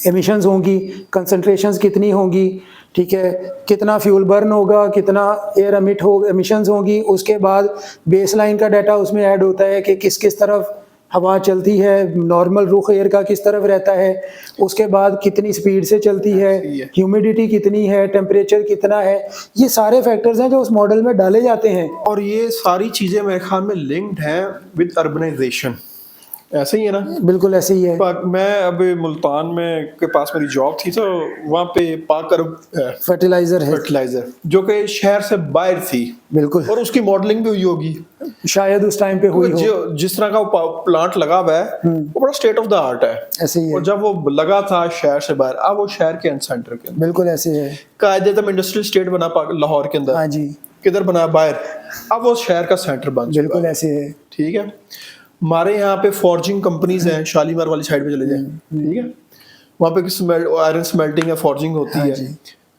एमिशंस होंगी, कंसंट्रेशंस कितनी होंगी, ठीक है, कितना फ्यूल बर्न होगा, कितना एयर एमिशंस होंगी। उसके बाद बेसलाइन का डाटा उसमें ऐड होता है कि किस किस तरफ हवा चलती है, नॉर्मल रुख एयर का किस तरफ रहता है, उसके बाद कितनी स्पीड से चलती है, ह्यूमिडिटी कितनी है, टेम्परेचर कितना है। ये सारे फैक्टर्स हैं जो उस मॉडल में डाले जाते हैं। और ये सारी चीज़ें मेरे ख्याल में लिंक्ड हैं विद अर्बनाइजेशन, ऐसे ही है ना? बिल्कुल ऐसे ही है। मैं अभी मुल्तान में के पास मेरी जॉब थी, तो वहाँ पे पाकर फर्टिलाइजर है, फर्टिलाइजर जो कि शहर से बाहर थी, बिल्कुल, और उसकी मॉडलिंग भी हुई होगी शायद उस टाइम पे हुई हो। जो जिस तरह का वो प्लांट लगा हुआ है वो बड़ा स्टेट ऑफ द आर्ट है, ऐसे ही है, और जब वो लगा था शहर से बाहर, अब वो शहर के सेंटर के अंदर, बिल्कुल ऐसे है। कायदे तब इंडस्ट्रियल स्टेट बना लाहौर के अंदर, हाँ जी, किधर बना बाहर, अब वो शहर का सेंटर बन चुका बिल्कुल है। ऐसे है। ठीक है, हमारे यहाँ पे फॉर्जिंग कंपनीज हैं, शालीमार वाली साइड पे चले जाएं, ठीक है, वहाँ पे आयरन स्मेल्टिंग है, फॉर्जिंग होती है,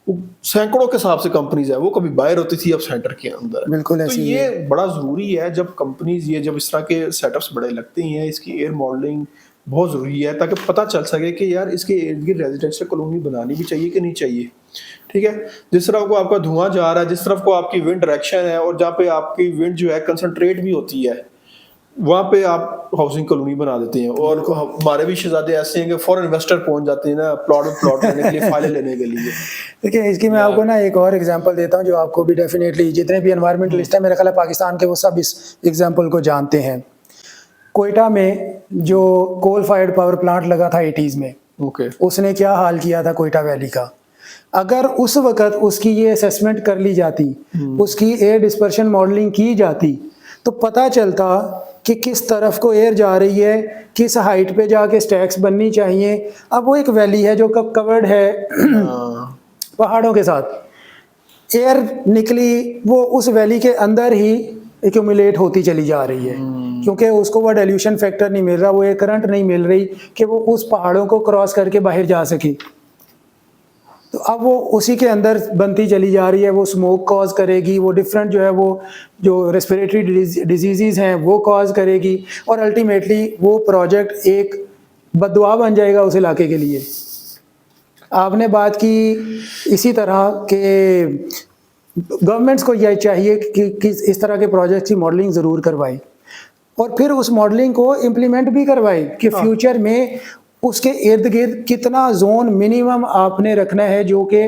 वो सैकड़ों के हिसाब से कंपनीज है, वो कभी बाहर होती थी, अब सेंटर के अंदर। बिल्कुल तो ये बड़ा जरूरी है जब कंपनीज जब इस तरह के सेटअप्स बड़े लगते हैं, इसकी एयर मॉडलिंग बहुत जरूरी है, ताकि पता चल सके कि यार इसके इर्द गिर्द रेजिडेंशियल कॉलोनी बनानी भी चाहिए कि नहीं चाहिए। ठीक है, जिस तरफ को आपका धुआं जा रहा है, जिस तरफ को आपकी विंड डायरेक्शन है, और जहाँ पे आपकी विंड जो है कंसंट्रेट भी होती है, वहाँ पे आप हाउसिंग कॉलोनी बना देते हैं। और हमारे भी शहजादे ऐसे हैं कि फॉरेन इन्वेस्टर पहुंच जाते हैं ना प्लॉट लेने के लिए, फाइलें लेने के लिए। देखिए, इसकी मैं आपको ना एक और एग्जांपल देता हूँ जो आपको भी डेफिनेटली, जितने भी एनवायरमेंटलिस्ट हैं मेरा ख्याल है पाकिस्तान के, वो सब इस एग्जांपल को जानते हैं। कोयटा में जो कोल फायर्ड पावर प्लांट लगा था 80s में, उसने क्या हाल किया था कोयटा वैली का। अगर उस वक्त उसकी ये असेसमेंट कर ली जाती, उसकी एयर डिस्पर्शन मॉडलिंग की जाती, तो पता चलता कि किस तरफ को एयर जा रही है, किस हाइट पे जाके स्टैक्स बननी चाहिए। अब वो एक वैली है जो कब कवर्ड है पहाड़ों के साथ, एयर निकली वो उस वैली के अंदर ही एक्यूमुलेट होती चली जा रही है, क्योंकि उसको वो डाइल्यूशन फैक्टर नहीं मिल रहा, वो एक करंट नहीं मिल रही कि वो उस पहाड़ों को क्रॉस करके बाहर जा सके। तो अब वो उसी के अंदर बनती चली जा रही है, वो स्मोक कॉज करेगी, वो डिफरेंट जो है वो जो रेस्पिरेटरी डिजीज़ हैं वो कॉज करेगी, और अल्टीमेटली वो प्रोजेक्ट एक बददुआ बन जाएगा उस इलाके के लिए। आपने बात की इसी तरह के गवर्नमेंट्स को यह चाहिए कि इस तरह के प्रोजेक्ट की मॉडलिंग ज़रूर करवाए, और फिर उस मॉडलिंग को इम्प्लीमेंट भी करवाए कि फ्यूचर में उसके इर्द गिर्द कितना जोन मिनिमम आपने रखना है जो कि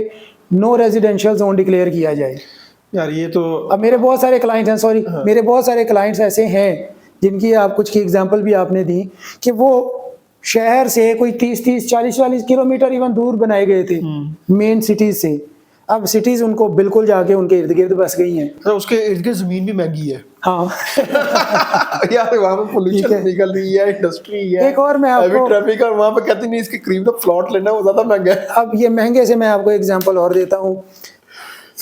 नो रेजिडेंशियल जोन डिक्लेयर किया जाए। यार ये तो अब मेरे बहुत सारे क्लाइंट्स हैं, मेरे बहुत सारे क्लाइंट्स ऐसे हैं जिनकी आप कुछ की एग्जांपल भी आपने दी कि वो शहर से कोई 30-30, 40-40 किलोमीटर इवन दूर बनाए गए थे मेन सिटीज से। अब सिटीज उनको बिल्कुल जाके उनके इर्द गिर्द बस गई हैं। तो उसके इर्द गिर्द जमीन भी महंगी है। हाँ यार वहाँ पे पोल्यूशन निकल रही है, इंडस्ट्री है, एक और मैं आपको ट्रैफिक, और वहाँ पे कहते नहीं इसके करीब का प्लॉट लेना वो ज्यादा महंगा है। अब ये महंगे से मैं आपको एग्जांपल और देता हूँ।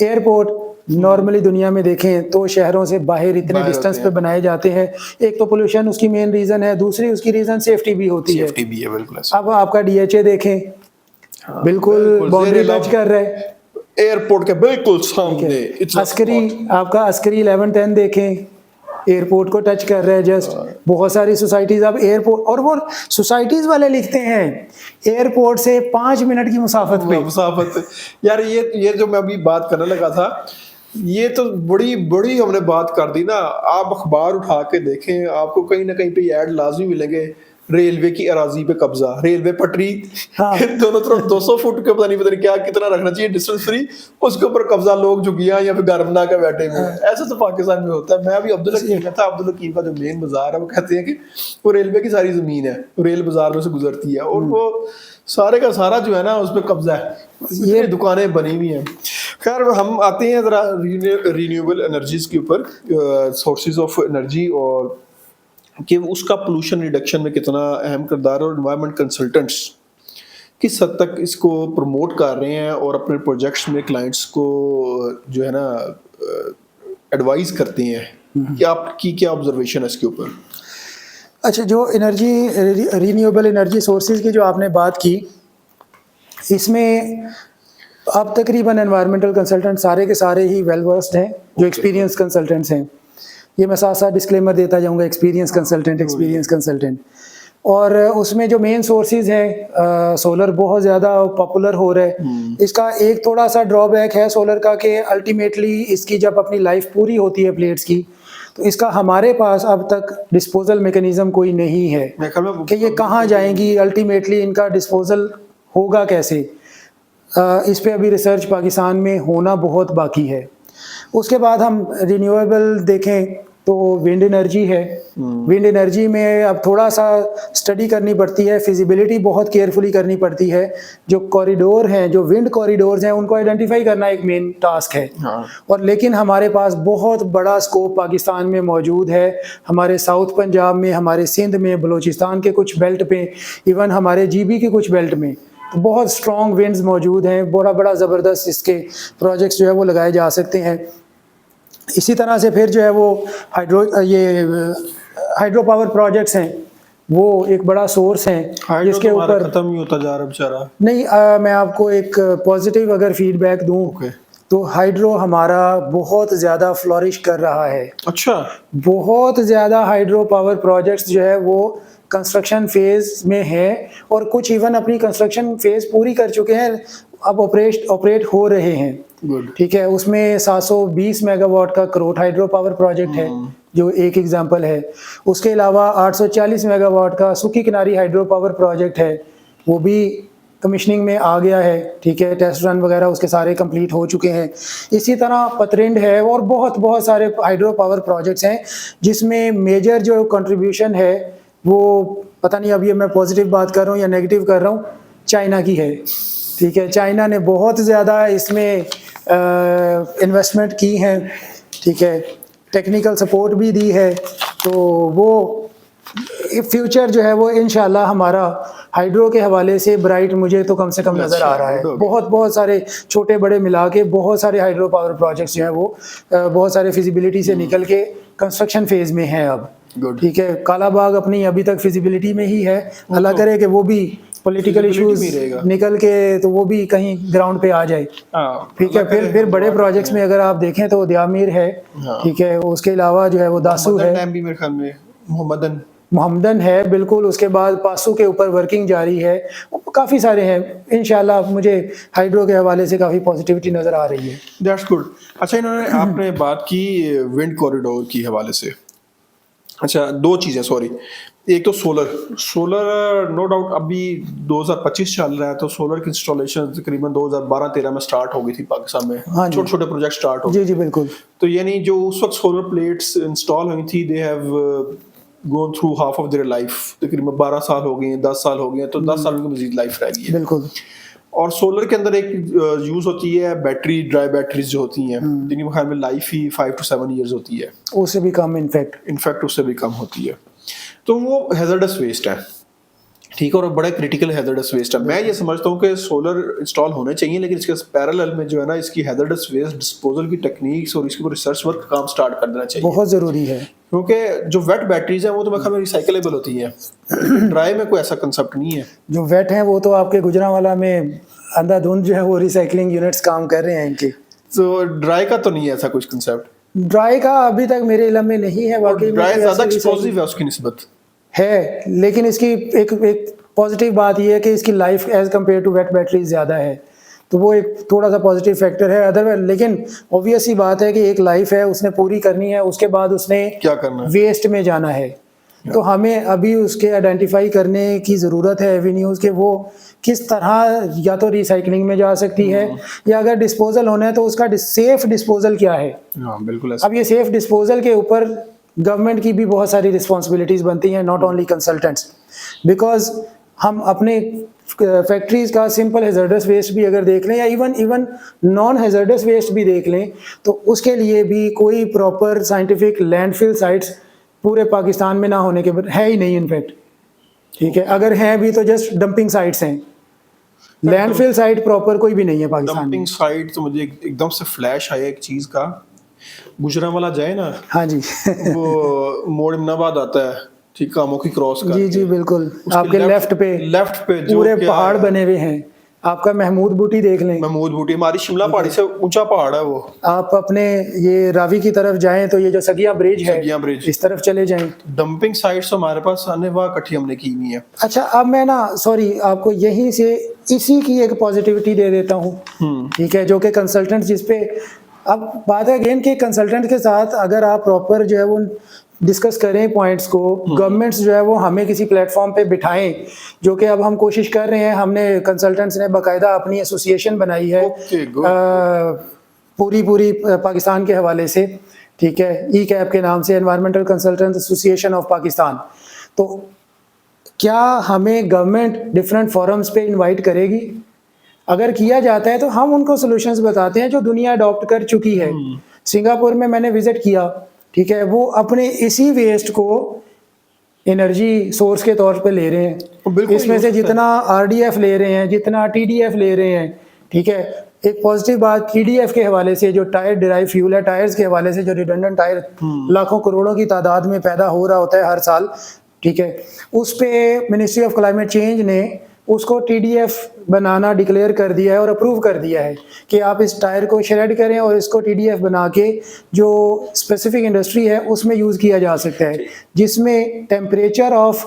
एयरपोर्ट नॉर्मली दुनिया में देखें तो शहरों से बाहर इतने डिस्टेंस पे बनाए जाते हैं। एक तो पोल्यूशन उसकी मेन रीजन है, दूसरी उसकी रीजन सेफ्टी भी होती है। सेफ्टी भी है, बिल्कुल। अब आपका DHA देखें, बिल्कुल बाउंड्री टच कर रहा है एयरपोर्ट के बिल्कुल सामने। अस्करी, आपका अस्करी 11-10 देखें, एयरपोर्ट को टच कर रहा है जस्ट। बहुत सारी सोसाइटीज अब एयरपोर्ट, और वो सोसाइटीज वाले लिखते हैं एयरपोर्ट से 5 मिनट की मुसाफत पे। यार ये जो मैं अभी बात करने लगा था, ये तो बड़ी बड़ी हमने बात कर दी ना। आप अखबार उठा के देखें, आपको कहीं ना कहीं पे ऐड लाजमी मिलेंगे, रेलवे की अराजी पे कब्जा, रेलवे पटरी, दोनों तरफ 200 फुट के पता नहीं क्या कितना रखना चाहिए डिस्टेंस फ्री, उसके ऊपर कब्जा, लोग झुगियां या फिर घर बना के बैठे हुए। ऐसा तो पाकिस्तान में होता है। मैं अभी अब्दुल हकीम था, अब्दुल हकीम का जो मेन बाजार है वो कहते हैं कि वो रेलवे की सारी जमीन है, रेल बाजार में से गुजरती है, और वो सारे का सारा जो है ना उस पर कब्जा है, ये दुकानें बनी हुई हैं। खैर हम आते हैं जरा रिन्यूएबल एनर्जीज के ऊपर, सोर्सेज ऑफ एनर्जी, और कि उसका पोल्यूशन रिडक्शन में कितना अहम किरदार है, और एनवायरमेंट कंसल्टेंट्स किस हद तक इसको प्रमोट कर रहे हैं और अपने प्रोजेक्ट्स में क्लाइंट्स को जो है ना एडवाइस करते हैं क्या आपकी क्या ऑब्जर्वेशन है इसके ऊपर? अच्छा, जो एनर्जी रीन्यूएबल एनर्जी सोर्सेज की जो आपने बात की, इसमें अब तकरीबन एनवायरमेंटल कंसल्टेंट सारे के सारे ही वेल वर्स्ड हैं, जो एक्सपीरियंस कंसल्टेंट्स हैं। ये मैं साथ साथ डिस्क्लेमर देता जाऊंगा, एक्सपीरियंस कंसल्टेंट। और उसमें जो मेन सोर्सेज हैं, सोलर बहुत ज़्यादा पॉपुलर हो रहा है। इसका एक थोड़ा सा ड्रॉबैक है सोलर का कि अल्टीमेटली इसकी जब अपनी लाइफ पूरी होती है प्लेट्स की, तो इसका हमारे पास अब तक डिस्पोजल मैकेनिज्म कोई नहीं है कि ये कहाँ जाएंगी, अल्टीमेटली इनका डिस्पोजल होगा कैसे। इस पे अभी रिसर्च पाकिस्तान में होना बहुत बाकी है। उसके बाद हम रिन्यूएबल देखें तो विंड एनर्जी है। विंड एनर्जी में अब थोड़ा सा स्टडी करनी पड़ती है, फिजिबिलिटी बहुत केयरफुली करनी पड़ती है। जो कॉरिडोर हैं, जो विंड कॉरिडोर्स हैं, उनको आइडेंटिफाई करना एक मेन टास्क है। और लेकिन हमारे पास बहुत बड़ा स्कोप पाकिस्तान में मौजूद है। हमारे साउथ पंजाब में, हमारे सिंध में, बलूचिस्तान के कुछ बेल्ट पे, इवन हमारे जीबी के कुछ बेल्ट में तो बहुत स्ट्रॉन्ग विंड्स मौजूद हैं। बड़ा ज़बरदस्त इसके प्रोजेक्ट्स जो है वो लगाए जा सकते हैं। इसी तरह से फिर जो है वो हाइड्रो पावर प्रोजेक्ट्स हैं, वो एक बड़ा सोर्स हैं जिसके ऊपर खत्म ही होता जा रहा बेचारा। नहीं, मैं आपको एक पॉजिटिव अगर फीडबैक दूं तो हाइड्रो हमारा बहुत ज़्यादा फ्लोरिश कर रहा है। अच्छा, बहुत ज़्यादा हाइड्रो पावर प्रोजेक्ट्स जो है वो कंस्ट्रक्शन फेज में है और कुछ इवन अपनी कंस्ट्रक्शन फेज पूरी कर चुके हैं, अब ऑपरेट हो रहे हैं। ठीक है, उसमें 720 मेगावाट का करोट हाइड्रो पावर प्रोजेक्ट है जो एक एग्जांपल है। उसके अलावा 840 मेगावाट का सुकी किनारी हाइड्रो पावर प्रोजेक्ट है, वो भी कमिश्निंग में आ गया है। ठीक है, टेस्ट रन वगैरह उसके सारे कंप्लीट हो चुके हैं। इसी तरह पतरिंड है और बहुत सारे हाइड्रो पावर प्रोजेक्ट्स हैं जिसमें मेजर जो कंट्रीब्यूशन है वो, पता नहीं अब ये मैं पॉजिटिव बात कर रहा हूँ या नेगेटिव कर रहा हूँ, चाइना की है। ठीक है, चाइना ने बहुत ज़्यादा इसमें इन्वेस्टमेंट की है। ठीक है, टेक्निकल सपोर्ट भी दी है। तो वो फ्यूचर जो है वो इंशाल्लाह हमारा हाइड्रो के हवाले से ब्राइट मुझे तो कम से कम नज़र आ रहा है। बहुत सारे छोटे बड़े मिला के बहुत सारे हाइड्रो पावर प्रोजेक्ट्स जो हैं वो बहुत सारे फिजिबिलिटी से निकल के कंस्ट्रक्शन फेज में हैं अब। ठीक है, कालाबाग अपनी अभी तक फिजिबिलिटी में ही है, अल्लाह करे कि वो भी पॉलिटिकल इश्यूज निकल के तो वो भी कहीं ग्राउंड पे आ जाए। ठीक है, फिर बड़े प्रोजेक्ट्स में अगर आप देखें तो दियामीर है। ठीक है, उसके अलावा जो है वो दासू है, मोहम्मदन है, बिल्कुल। उसके बाद पासू के ऊपर वर्किंग जारी है, काफ़ी सारे हैं। इंशाल्लाह मुझे हाइड्रो के हवाले से काफ़ी पॉजिटिविटी नज़र आ रही है। That's good. अच्छा, इन्होंने आपने बात की विंड कॉरिडोर की हवाले से। अच्छा, दो चीज़ें, सॉरी। एक तो सोलर नो डाउट अभी 2025 चल रहा है, तो सोलर की इंस्टॉलेशन तकरीबन 2012-13 में स्टार्ट हो गई थी पाकिस्तान में। छोटे छोटे प्रोजेक्ट स्टार्ट हो गए। जी बिल्कुल। तो यानी जो उस वक्त सोलर प्लेट्स इंस्टॉल हुई थी, they have gone through half of their life, तकरीबन 12 साल हो गए हैं, 10 साल हो गए हैं, तो 10 साल की मजीद लाइफ रह गई है। बिल्कुल। और सोलर के अंदर एक यूज होती है बैटरी, ड्राई बैटरीज जो होती हैं, जिनके ख्याल में लाइफ ही 5 to 7 years होती है, उससे भी कम इनफैक्ट उससे भी कम होती है। तो वो हैजर्डस वेस्ट है, ठीक है, और बड़ा क्रिटिकल हैजर्डस वेस्ट है। मैं ये समझता हूँ कि सोलर इंस्टॉल होने चाहिए, लेकिन इसके पैरेलल में जो है ना, इसकी हैजर्डस वेस्ट डिस्पोजल की टेक्निक्स और इसके ऊपर रिसर्च वर्क काम स्टार्ट कर देना चाहिए। बहुत ज़रूरी है, क्योंकि जो वेट बैटरीज हैं वो तो मैं ख्याल में रिसाइकलेबल होती हैं, ड्राई में कोई ऐसा कंसेप्ट नहीं है। जो वेट हैं वो तो आपके गुजरांवाला में अंधाधुंध जो है वो रिसाइकलिंग यूनिट्स काम कर रहे हैं इनके। तो ड्राई का तो नहीं है ऐसा कुछ कंसेप्ट? ड्राई का अभी तक मेरे इल्म में नहीं है। वाकई ड्राई ज़्यादा एक्सप्लोसिव है उसकी निस्बत है, लेकिन इसकी एक पॉजिटिव बात यह है कि इसकी life as compare to wet battery ज़्यादा है, तो वो एक थोड़ा सा पॉजिटिव फैक्टर है। अदरवाइज लेकिन ऑब्वियस ही बात है कि एक लाइफ है, उसने पूरी करनी है, उसके बाद उसने क्या करना है, वेस्ट में जाना है। तो हमें अभी उसके आइडेंटिफाई करने की ज़रूरत है एवेन्यूज़ के, वो किस तरह या तो रिसाइकलिंग में जा सकती है, या अगर डिस्पोजल होना है तो उसका सेफ डिस्पोजल क्या है। बिल्कुल। अब ये सेफ डिस्पोजल के ऊपर गवर्नमेंट की भी बहुत सारी रिस्पॉन्सिबिलिटीज़ बनती हैं, नॉट ओनली कंसल्टेंट्स। बिकॉज हम अपने फैक्ट्रीज़ का सिंपल हैजर्डस वेस्ट भी अगर देख लें, या इवन नॉन हैजर्डस वेस्ट भी देख लें, तो उसके लिए भी कोई प्रॉपर साइंटिफिक लैंडफिल साइट्स पूरे पाकिस्तान में ना होने के है ही नहीं इनफैक्ट। ठीक है, अगर हैं भी तो जस्ट डंपिंग साइट्स हैं, लैंडफिल साइट प्रॉपर कोई भी नहीं है पाकिस्तान में। डंपिंग साइट तो मुझे एकदम से फ्लैश आया एक चीज़ का, गुजरांवाला जाए ना, हाँ जी वो मोड़ इमनाबाद आता है, ठीक, कामों की क्रॉस जी करके जी बिल्कुल, उसके आपके लेफ्ट पे जो पूरे क्या पहाड़ है, बने हुए हैं। आपका महमूद बूटी देख लें, महमूद बूटी, हमारी शिमला पहाड़ी से ऊंचा पहाड़ है वो, आप अपने ये रावी की तरफ जाएं तो ये जो सगिया ब्रिज है, सगिया ब्रिज। इस तरफ चले जाएं। डंपिंग साइट्स हमारे पास आने वाह इकट्ठी हमने की हुई है। अच्छा, अब मैं ना सॉरी आपको यहीं से इसी की एक पॉजिटिविटी दे देता हूँ, ठीक है, जो कि कंसल्टेंट जिस पे अब बात है अगेन कि कंसल्टेंट के साथ अगर आप प्रॉपर जो है वो डिस्कस करें पॉइंट्स को, गवर्नमेंट्स जो है वो हमें किसी प्लेटफॉर्म पे बिठाएं, जो कि अब हम कोशिश कर रहे हैं। हमने कंसल्टेंट्स ने बाकायदा अपनी एसोसिएशन बनाई है ओके, गुड। पूरी पाकिस्तान के हवाले से, ठीक है, ई कैप के नाम से, environmental consultant association of Pakistan. तो क्या हमें गवर्नमेंट डिफरेंट फोरम्स पे इनवाइट करेगी? अगर किया जाता है तो हम उनको सॉल्यूशंस बताते हैं जो दुनिया अडॉप्ट कर चुकी है। सिंगापुर में मैंने विजिट किया, ठीक है, वो अपने इसी वेस्ट को एनर्जी सोर्स के तौर पे ले रहे हैं। बिल्कुल इसमें से जितना आरडीएफ ले रहे हैं, जितना टीडीएफ ले रहे हैं, ठीक है। एक पॉजिटिव बात टीडीएफ के हवाले से, जो टायर डिराइव फ्यूल है, टायर्स के हवाले से जो रिडंडेंट टायर लाखों करोड़ों की तादाद में पैदा हो रहा होता है हर साल, ठीक है, उस पे मिनिस्ट्री ऑफ क्लाइमेट चेंज ने उसको टीडीएफ बनाना डिक्लेयर कर दिया है और अप्रूव कर दिया है कि आप इस टायर को श्रेड करें और इसको टीडीएफ बना के जो स्पेसिफिक इंडस्ट्री है उसमें यूज़ किया जा सकता है, जिसमें टेम्परेचर ऑफ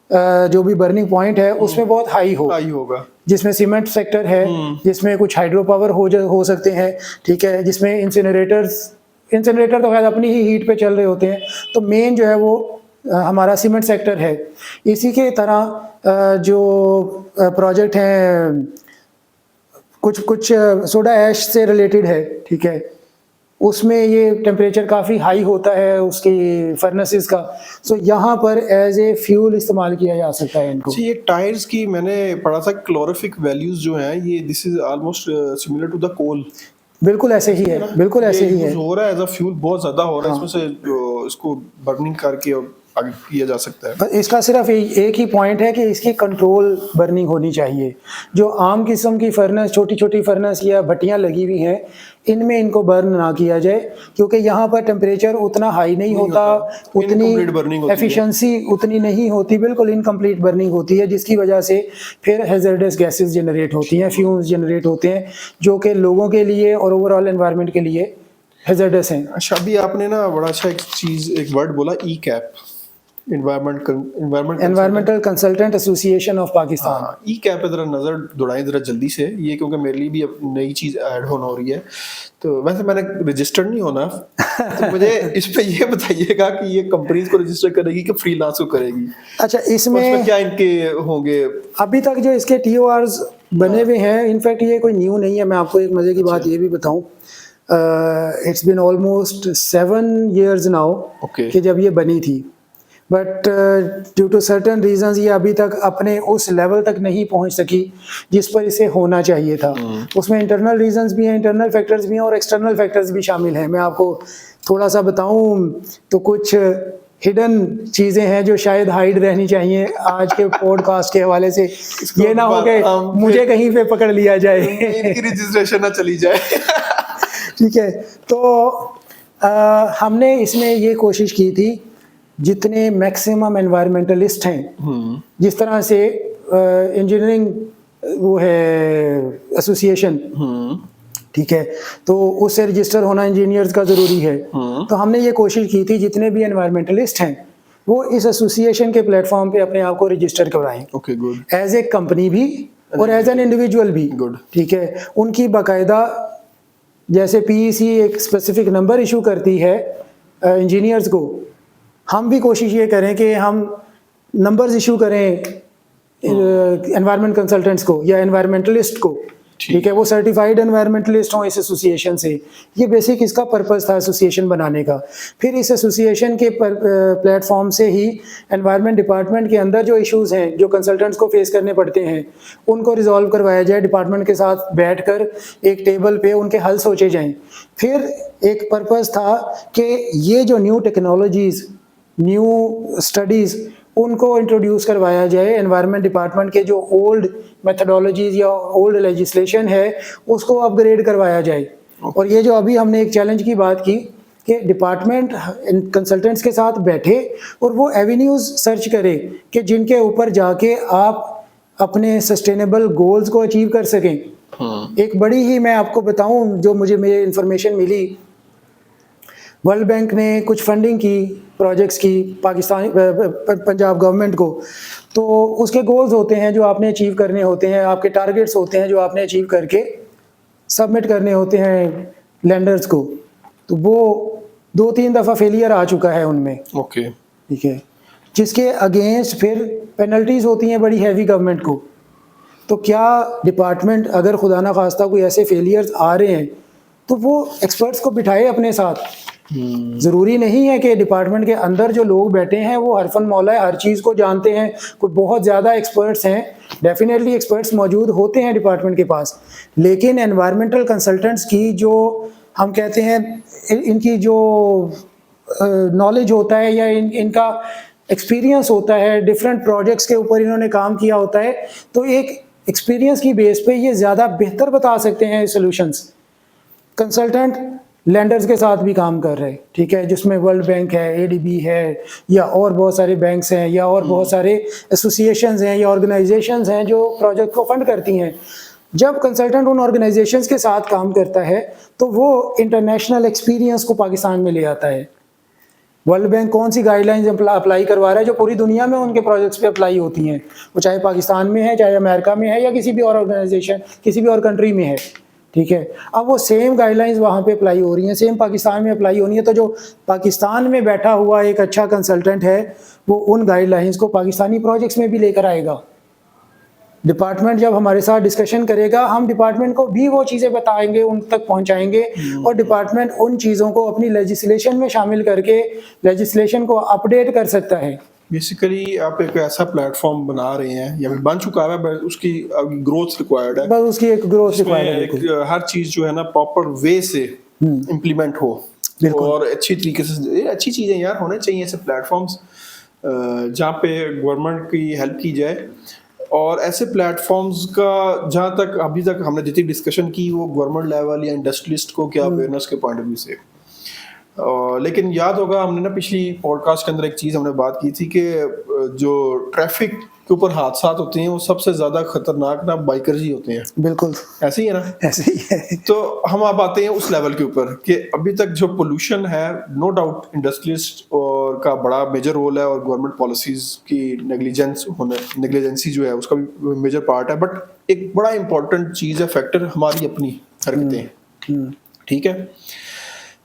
जो भी बर्निंग पॉइंट है उसमें बहुत हाई होगा, जिसमें सीमेंट सेक्टर है, जिसमें कुछ हाइड्रो पावर हो सकते हैं, ठीक है, जिसमें इंसिनरेटर तो खैर अपनी ही हीट पे चल रहे होते हैं। तो मेन जो है वो हमारा सीमेंट सेक्टर है। इसी के तरह जो प्रोजेक्ट हैं कुछ सोडा ऐश से रिलेटेड है, ठीक है, उसमें ये टेम्परेचर काफ़ी हाई होता है उसकी फर्नेसेस का, सो यहाँ पर एज ए फ्यूल इस्तेमाल किया जा सकता है इनको। ये टायर्स की मैंने पढ़ा था क्लोरिफिक वैल्यूज जो हैं ये this is almost similar to the coal. बिल्कुल ऐसे ही है, बिल्कुल ऐसे ही है, हो रहा है एज अ फ्यूल, बहुत ज़्यादा हो रहा है, इसमें से इसको बर्निंग करके आगे किया जा सकता है। पर इसका सिर्फ एक ही पॉइंट है कि इसकी कंट्रोल बर्निंग होनी चाहिए। जो आम किस्म की फर्नेस, छोटी छोटी फर्नेस या भट्टियाँ लगी हुई हैं, इनमें इनको बर्न ना किया जाए, क्योंकि यहाँ पर टेम्परेचर उतना हाई नहीं होता, उतनी एफिशिएंसी उतनी नहीं होती, बिल्कुल इनकम्प्लीट बर्निंग होती है, जिसकी वजह से फिर हैजर्डस गैसेस जनरेट होती हैं, फ्यूम्स जनरेट होते हैं, जो कि लोगों के लिए और ओवरऑल एनवायरनमेंट के लिए हैजर्डस हैं। अच्छा, अभी आपने ना बड़ा अच्छा एक वर्ड बोला, E cap, environmental consultant association of Pakistan. E cap पे जरा नज़र दौड़ाएं जरा जल्दी से, ये क्योंकि मेरे लिए भी अब नई चीज़ ऐड होना हो रही है, तो वैसे मैंने रजिस्टर्ड नहीं होना, तो मुझे इस पे ये बताइएगा कि ये कंपनीज को रजिस्टर करेगी कि फ्रीलांस को करेगी? अच्छा, इसमें क्या इनके होंगे? अभी तक जो इसके TORs बने हुए हैं, इनफैक्ट ये कोई न्यू नहीं है। मैं आपको एक मजे की बात ये भी बताऊं, it's been almost 7 years now कि जब ये बनी थी, but due to certain reasons ये अभी तक अपने उस लेवल तक नहीं पहुंच सकी जिस पर इसे होना चाहिए था। उसमें इंटरनल रीजंस भी हैं, इंटरनल फैक्टर्स भी हैं और एक्सटर्नल फैक्टर्स भी शामिल हैं। मैं आपको थोड़ा सा बताऊं तो कुछ हिडन चीज़ें हैं जो शायद हाइड रहनी चाहिए आज के पॉडकास्ट के हवाले से, ये ना हो कि मुझे कहीं पे पकड़ लिया जाए, इनकी रजिस्ट्रेशन ना चली जाए। ठीक है, तो हमने इसमें ये कोशिश की थी, जितने मैक्सिमम एनवायरमेंटलिस्ट हैं, जिस तरह से इंजीनियरिंग वो है एसोसिएशन, ठीक है, तो उससे रजिस्टर होना इंजीनियर्स का ज़रूरी है, तो हमने ये कोशिश की थी जितने भी एनवायरमेंटलिस्ट हैं वो इस एसोसिएशन के प्लेटफॉर्म पे अपने आप को रजिस्टर करवाएं। Okay, good. As a company भी और एज एन इंडिविजुअल भी, गुड, ठीक है। उनकी बाकायदा जैसे PEC एक स्पेसिफिक नंबर इशू करती है इंजीनियर्स को, हम भी कोशिश ये करें कि हम नंबर्स इशू करें एनवायरनमेंट कंसल्टेंट्स को या एनवायरमेंटलिस्ट को, ठीक है, वो सर्टिफाइड एनवायरमेंटलिस्ट हों इस एसोसिएशन से। ये बेसिक इसका पर्पस था एसोसिएशन बनाने का। फिर इस एसोसिएशन के प्लेटफॉर्म से ही एनवायरनमेंट डिपार्टमेंट के अंदर जो इश्यूज़ हैं जो कंसल्टेंट्स को फेस करने पड़ते हैं उनको रिजॉल्व करवाया जाए, डिपार्टमेंट के साथ बैठकर एक टेबल पे उनके हल सोचे जाएं। फिर एक पर्पस था कि ये जो न्यू टेक्नोलॉजीज़, न्यू स्टडीज़, उनको इंट्रोड्यूस करवाया जाए। एनवायरनमेंट डिपार्टमेंट के जो ओल्ड मेथडोलॉजीज या ओल्ड लेजिस्लेशन है उसको अपग्रेड करवाया जाए। और ये जो अभी हमने एक चैलेंज की बात की कि डिपार्टमेंट कंसल्टेंट्स के साथ बैठे और वो एवेन्यूज़ सर्च करे कि जिनके ऊपर जाके आप अपने सस्टेनेबल गोल्स को अचीव कर सकें। एक बड़ी ही मैं आपको बताऊं जो मुझे इन्फॉर्मेशन मिली, वर्ल्ड बैंक ने कुछ फंडिंग की प्रोजेक्ट्स की पाकिस्तान पंजाब गवर्नमेंट को, तो उसके गोल्स होते हैं जो आपने अचीव करने होते हैं, आपके टारगेट्स होते हैं जो आपने अचीव करके सबमिट करने होते हैं लेंडर्स को। तो वो 2-3 दफ़ा फेलियर आ चुका है उनमें। ओके, ठीक है, जिसके अगेंस्ट फिर पेनल्टीज़ होती हैं बड़ी हैवी गवर्नमेंट को। तो क्या डिपार्टमेंट अगर खुदा ना खास्ता कोई ऐसे फेलियर्स आ रहे हैं तो वो एक्सपर्ट्स को बिठाए अपने साथ। ज़रूरी नहीं है कि डिपार्टमेंट के अंदर जो लोग बैठे हैं वो हरफन मौला हर चीज़ को जानते हैं, कोई बहुत ज़्यादा एक्सपर्ट्स हैं, डेफिनेटली एक्सपर्ट्स मौजूद होते हैं डिपार्टमेंट के पास, लेकिन एनवायरमेंटल कंसल्टेंट्स की जो हम कहते हैं इनकी जो नॉलेज होता है या इनका एक्सपीरियंस होता है, डिफरेंट प्रोजेक्ट्स के ऊपर इन्होंने काम किया होता है, तो एक एक्सपीरियंस की बेस पे ये ज़्यादा बेहतर बता सकते हैं सॉल्यूशंस। कंसल्टेंट लेंडर्स के साथ भी काम कर रहे हैं, ठीक है, जिसमें वर्ल्ड बैंक है, एडीबी है, या और बहुत सारे बैंक्स हैं, या और बहुत सारे एसोसिएशंस हैं या ऑर्गेनाइजेशंस हैं जो प्रोजेक्ट को फंड करती हैं। जब कंसल्टेंट उन ऑर्गेनाइजेशंस के साथ काम करता है तो वो इंटरनेशनल एक्सपीरियंस को पाकिस्तान में ले आता है। वर्ल्ड बैंक कौन सी गाइडलाइंस अप्लाई करवा रहा है जो पूरी दुनिया में उनके प्रोजेक्ट्स पे अप्लाई होती हैं, वो चाहे पाकिस्तान में है, चाहे अमेरिका में है, या किसी भी और ऑर्गेनाइजेशन किसी भी और कंट्री में है, ठीक है। अब वो सेम गाइडलाइंस वहाँ पे अप्लाई हो रही हैं, सेम पाकिस्तान में अप्लाई होनी है, तो जो पाकिस्तान में बैठा हुआ एक अच्छा कंसल्टेंट है वो उन गाइडलाइंस को पाकिस्तानी प्रोजेक्ट्स में भी लेकर आएगा। डिपार्टमेंट जब हमारे साथ डिस्कशन करेगा, हम डिपार्टमेंट को भी वो चीज़ें बताएंगे, उन तक पहुंचाएंगे, और डिपार्टमेंट उन चीज़ों को अपनी लेजिस्लेशन में शामिल करके लेजिस्लेशन को अपडेट कर सकता है। बेसिकली आप एक ऐसा प्लेटफॉर्म बना रहे हैं या बन चुका है, बस उसकी ग्रोथ रिक्वायर्ड है, बस उसकी एक ग्रोथ रिक्वायर्ड है, हर चीज़ जो है ना प्रॉपर वे से इम्प्लीमेंट हो और अच्छी तरीके से। ये अच्छी चीज़ें यार होने चाहिए ऐसे प्लेटफॉर्म्स जहाँ पे गवर्नमेंट की हेल्प की जाए, और ऐसे प्लेटफॉर्म्स का जहाँ तक अभी तक हमने जितनी डिस्कशन की वो गवर्नमेंट लेवल या इंडस्ट्रियलिस्ट को क्या अवेयरनेस के पॉइंट ऑफ व्यू से। लेकिन याद होगा हमने ना पिछली पॉडकास्ट के अंदर एक चीज़ हमने बात की थी कि जो ट्रैफिक के ऊपर हादसा होते हैं वो सबसे ज़्यादा खतरनाक ना बाइकर्स ही होते हैं। बिल्कुल ऐसे ही है ना, ऐसे ही है। तो हम आप आते हैं उस लेवल के ऊपर कि अभी तक जो पोल्यूशन है, नो डाउट इंडस्ट्रियलिस्ट और का बड़ा मेजर रोल है, और गवर्नमेंट पॉलिसीज की नेग्लिजेंसी जो है उसका भी मेजर पार्ट है, बट एक बड़ा इंपॉर्टेंट चीज़ है, फैक्टर हमारी अपनी हरकतें। ठीक है,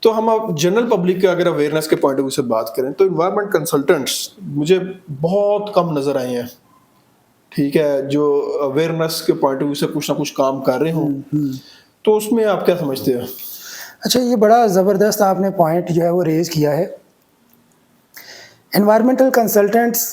तो हम अब जनरल पब्लिक के अगर अवेयरनेस के पॉइंट ऑफ व्यू से बात करें तो इन्वायरमेंट कंसल्टेंट्स मुझे बहुत कम नज़र आए हैं, ठीक है, जो अवेयरनेस के पॉइंट ऑफ व्यू से कुछ ना कुछ काम कर रहे हो। तो उसमें आप क्या समझते हैं? अच्छा, ये बड़ा ज़बरदस्त आपने पॉइंट जो है वो रेज़ किया है। एनवायरमेंटल कंसल्टेंट्स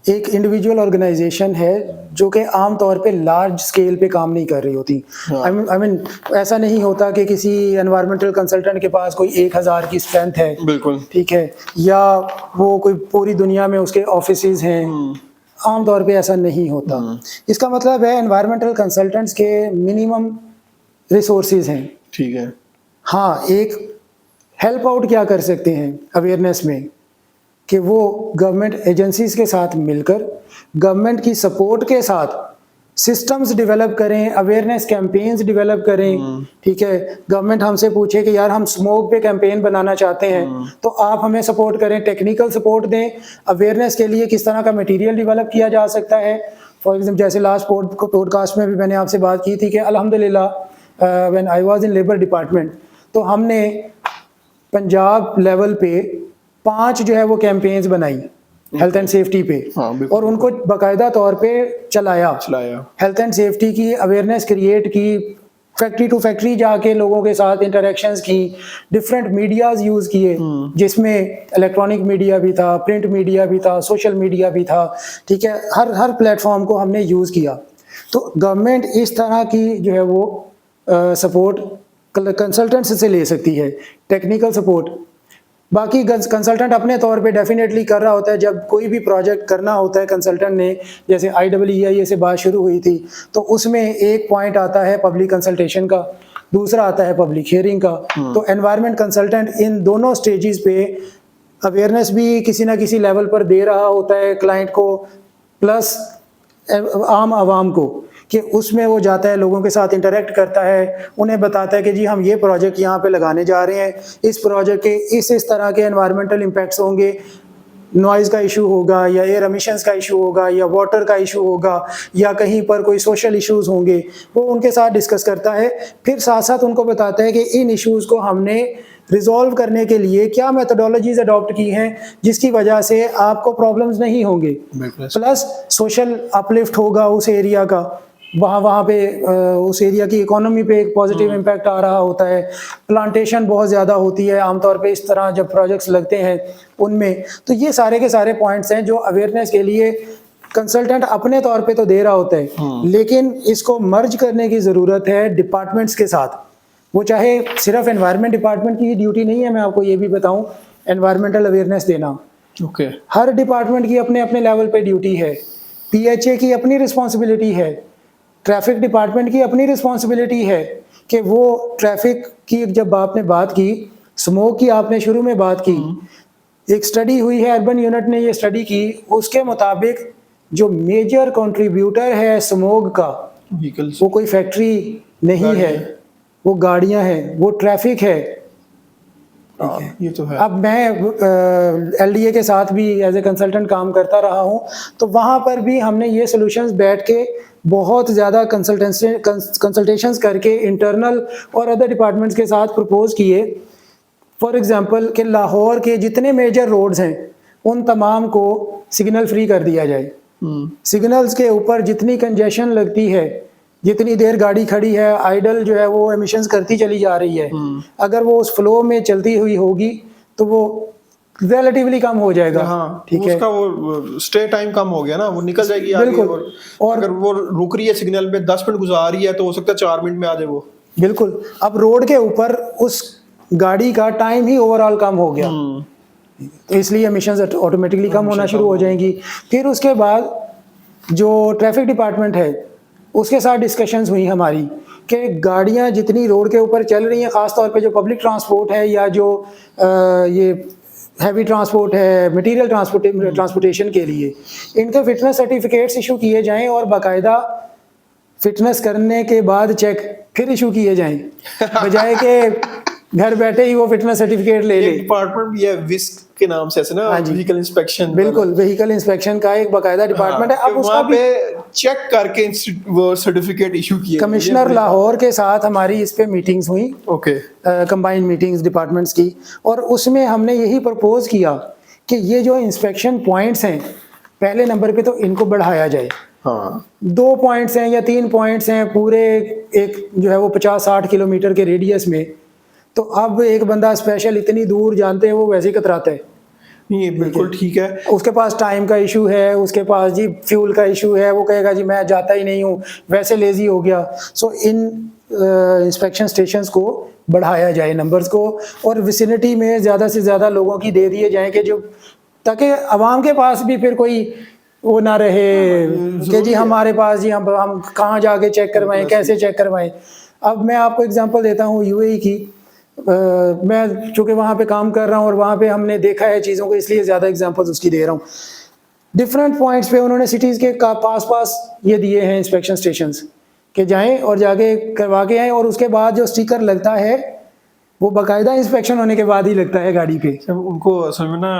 एक इंडिविजुअल ऑर्गेनाइजेशन है जो कि आम तौर पे लार्ज स्केल पे काम नहीं कर रही होती। आई मीन ऐसा नहीं होता कि किसी एनवायरमेंटल कंसल्टेंट के पास कोई 1000 की स्ट्रेंथ है, बिल्कुल, ठीक है, या वो कोई पूरी दुनिया में उसके ऑफिसेज हैं, आम तौर पे ऐसा नहीं होता। इसका मतलब है एनवायरमेंटल कंसल्टेंट्स के मिनिमम रिसोर्सेज हैं, ठीक है। हाँ, एक हेल्प आउट क्या कर सकते हैं अवेयरनेस में कि वो गवर्नमेंट एजेंसीज के साथ मिलकर गवर्नमेंट की सपोर्ट के साथ सिस्टम्स डेवलप करें, अवेयरनेस कैंपेन्स डेवलप करें, ठीक है। गवर्नमेंट हमसे पूछे कि यार हम स्मोक पे कैंपेन बनाना चाहते हैं, तो आप हमें सपोर्ट करें, टेक्निकल सपोर्ट दें, अवेयरनेस के लिए किस तरह का मटेरियल डेवलप किया जा सकता है। फॉर एग्जाम्पल जैसे लास्ट पॉडकास्ट में भी मैंने आपसे बात की थी कि अल्हम्दुलिल्लाह when I was in labour department, तो हमने पंजाब लेवल पे 5 जो है वो कैंपेन्स बनाई हेल्थ एंड सेफ्टी पे, और उनको बाकायदा तौर पे चलाया। हेल्थ एंड सेफ्टी की अवेयरनेस क्रिएट की, फैक्ट्री टू फैक्ट्री जाके लोगों के साथ इंटरेक्शंस की, डिफरेंट मीडियाज यूज किए, जिसमें इलेक्ट्रॉनिक मीडिया भी था, प्रिंट मीडिया भी था, सोशल मीडिया भी था, ठीक है, हर प्लेटफॉर्म को हमने यूज किया। तो गवर्नमेंट इस तरह की जो है वो सपोर्ट कंसल्टेंट्स से ले सकती है, टेक्निकल सपोर्ट। बाकी कंसल्टेंट अपने तौर पे डेफिनेटली कर रहा होता है। जब कोई भी प्रोजेक्ट करना होता है कंसल्टेंट ने, जैसे IEEE से बात शुरू हुई थी, तो उसमें एक पॉइंट आता है पब्लिक कंसल्टेशन का दूसरा आता है पब्लिक हियरिंग का। तो एनवायरनमेंट कंसल्टेंट इन दोनों स्टेजेस पे अवेयरनेस भी किसी ना किसी लेवल पर दे रहा होता है क्लाइंट को, प्लस आम आवाम को, कि उसमें वो जाता है, लोगों के साथ इंटरेक्ट करता है, उन्हें बताता है कि जी हम ये प्रोजेक्ट यहाँ पे लगाने जा रहे हैं, इस प्रोजेक्ट के इस तरह के एनवायरमेंटल इम्पैक्ट्स होंगे, नॉइज़ का इशू होगा या एयर एमिशंस का इशू होगा या वाटर का इशू होगा या कहीं पर कोई सोशल इश्यूज़ होंगे, वो उनके साथ डिस्कस करता है। फिर साथ साथ उनको बताता है कि इन इश्यूज़ को हमने रिजॉल्व करने के लिए क्या मेथोडोलॉजीज अडॉप्ट की हैं जिसकी वजह से आपको प्रॉब्लम्स नहीं होंगे, प्लस सोशल अपलिफ्ट होगा उस एरिया का, वहाँ पे उस एरिया की इकोनॉमी पे एक पॉजिटिव इम्पैक्ट आ रहा होता है। प्लांटेशन बहुत ज़्यादा होती है आमतौर पे इस तरह जब प्रोजेक्ट्स लगते हैं उनमें। तो ये सारे के सारे पॉइंट्स हैं जो अवेयरनेस के लिए कंसल्टेंट अपने तौर पे तो दे रहा होता है, लेकिन इसको मर्ज करने की ज़रूरत है डिपार्टमेंट्स के साथ। वो चाहे सिर्फ एनवायरनमेंट डिपार्टमेंट की ही ड्यूटी नहीं है, मैं आपको ये भी बताऊँ, एनवायरमेंटल अवेयरनेस देना हर डिपार्टमेंट की अपने अपने लेवल पे ड्यूटी है। PHA की अपनी रिस्पॉन्सिबिलिटी है, ट्रैफिक डिपार्टमेंट की अपनी रिस्पॉन्सिबिलिटी है कि वो ट्रैफिक की, जब आपने बात की स्मोक की, आपने शुरू में बात की, एक स्टडी हुई है, अर्बन यूनिट ने ये स्टडी की, उसके मुताबिक जो मेजर कंट्रीब्यूटर है स्मोक का वो कोई फैक्ट्री नहीं है, वो गाड़ियां हैं, वो ट्रैफिक है। ये तो है। अब मैं LDA के साथ भी एज ए कंसल्टेंट काम करता रहा हूँ, तो वहाँ पर भी हमने ये सॉल्यूशंस बैठ के बहुत ज़्यादा कंसल्टेशंस करके इंटरनल और अदर डिपार्टमेंट्स के साथ प्रपोज किए। फॉर एग्जांपल कि लाहौर के जितने मेजर रोड्स हैं उन तमाम को सिग्नल फ्री कर दिया जाए। सिग्नल्स के ऊपर जितनी कंजेशन लगती है, जितनी देर गाड़ी खड़ी है, आइडल जो है वो एमिशंस करती चली जा रही है, अगर वो उस फ्लो में चलती हुई होगी तो वो रिलेटिवली कम हो जाएगा। हाँ, ठीक है, उसका वो स्टे टाइम कम हो गया ना, वो निकल जाएगी आगे। बिल्कुल। और अगर वो रुक रही है सिग्नल पे 10 मिनट गुजार रही है तो हो सकता है 4 मिनट में आ जाए वो। बिल्कुल। अब रोड के ऊपर उस गाड़ी का टाइम ही ओवरऑल कम हो गया, तो इसलिए एमिशंस ऑटोमेटिकली कम होना शुरू हो जाएंगी। फिर उसके बाद जो ट्रैफिक डिपार्टमेंट है उसके साथ डिस्कशंस हुई हमारी कि गाड़ियां जितनी रोड के ऊपर चल रही हैं, ख़ास तौर पे जो पब्लिक ट्रांसपोर्ट है या जो ये हैवी ट्रांसपोर्ट है, मटेरियल ट्रांसपोर्टेशन के लिए, इनके फिटनेस सर्टिफिकेट्स इशू किए जाएं और बाकायदा फिटनेस करने के बाद चेक फिर इशू किए जाएं, बजाय के घर बैठे ही वो फिटनेस सर्टिफिकेट ले ले। डिपार्टमेंट भी है विस्क के नाम से, ऐसे ना, व्हीकल इंस्पेक्शन। बिल्कुल, व्हीकल इंस्पेक्शन का एक बाकायदा डिपार्टमेंट है। अब उसका भी चेक करके वो सर्टिफिकेट इशू किए। कमिश्नर लाहौर के साथ हमारी इस पे मीटिंग्स हुई, कंबाइंड मीटिंग्स डिपार्टमेंट्स की, और उसमें हमने यही प्रपोज किया कि ये जो इंस्पेक्शन पॉइंट्स हैं, पहले नंबर पे तो इनको बढ़ाया जाए। हाँ, 2 पॉइंट्स हैं या 3 पॉइंट्स हैं पूरे एक जो है वो 50-60 किलोमीटर के रेडियस में, तो अब एक बंदा स्पेशल इतनी दूर जानते हैं वो वैसे ही कतराता है। ये बिल्कुल ठीक है। उसके पास टाइम का इशू है, उसके पास जी फ्यूल का इशू है, वो कहेगा जी मैं जाता ही नहीं हूँ, वैसे लेजी हो गया। सो इन इंस्पेक्शन स्टेशंस को बढ़ाया जाए नंबर्स को, और विसिनिटी में ज़्यादा से ज़्यादा लोगों की दे दिए जाएँ कि जो, ताकि आवाम के पास भी फिर कोई वो ना रहे कि जी हमारे पास जी हम कहाँ जाके चेक करवाएं, कैसे चेक करवाएं। अब मैं आपको एग्जांपल देता हूँ UAE की। मैं चूँकि वहाँ पे काम कर रहा हूँ और वहाँ पे हमने देखा है चीज़ों को, इसलिए ज़्यादा एग्जांपल्स उसकी दे रहा हूँ। डिफरेंट पॉइंट्स पे उन्होंने सिटीज़ के पास ये दिए हैं इंस्पेक्शन स्टेशंस कि जाएं और जाके करवा के आएँ, और उसके बाद जो स्टिकर लगता है वो बाकायदा इंस्पेक्शन होने के बाद ही लगता है गाड़ी पे। उनको असल में ना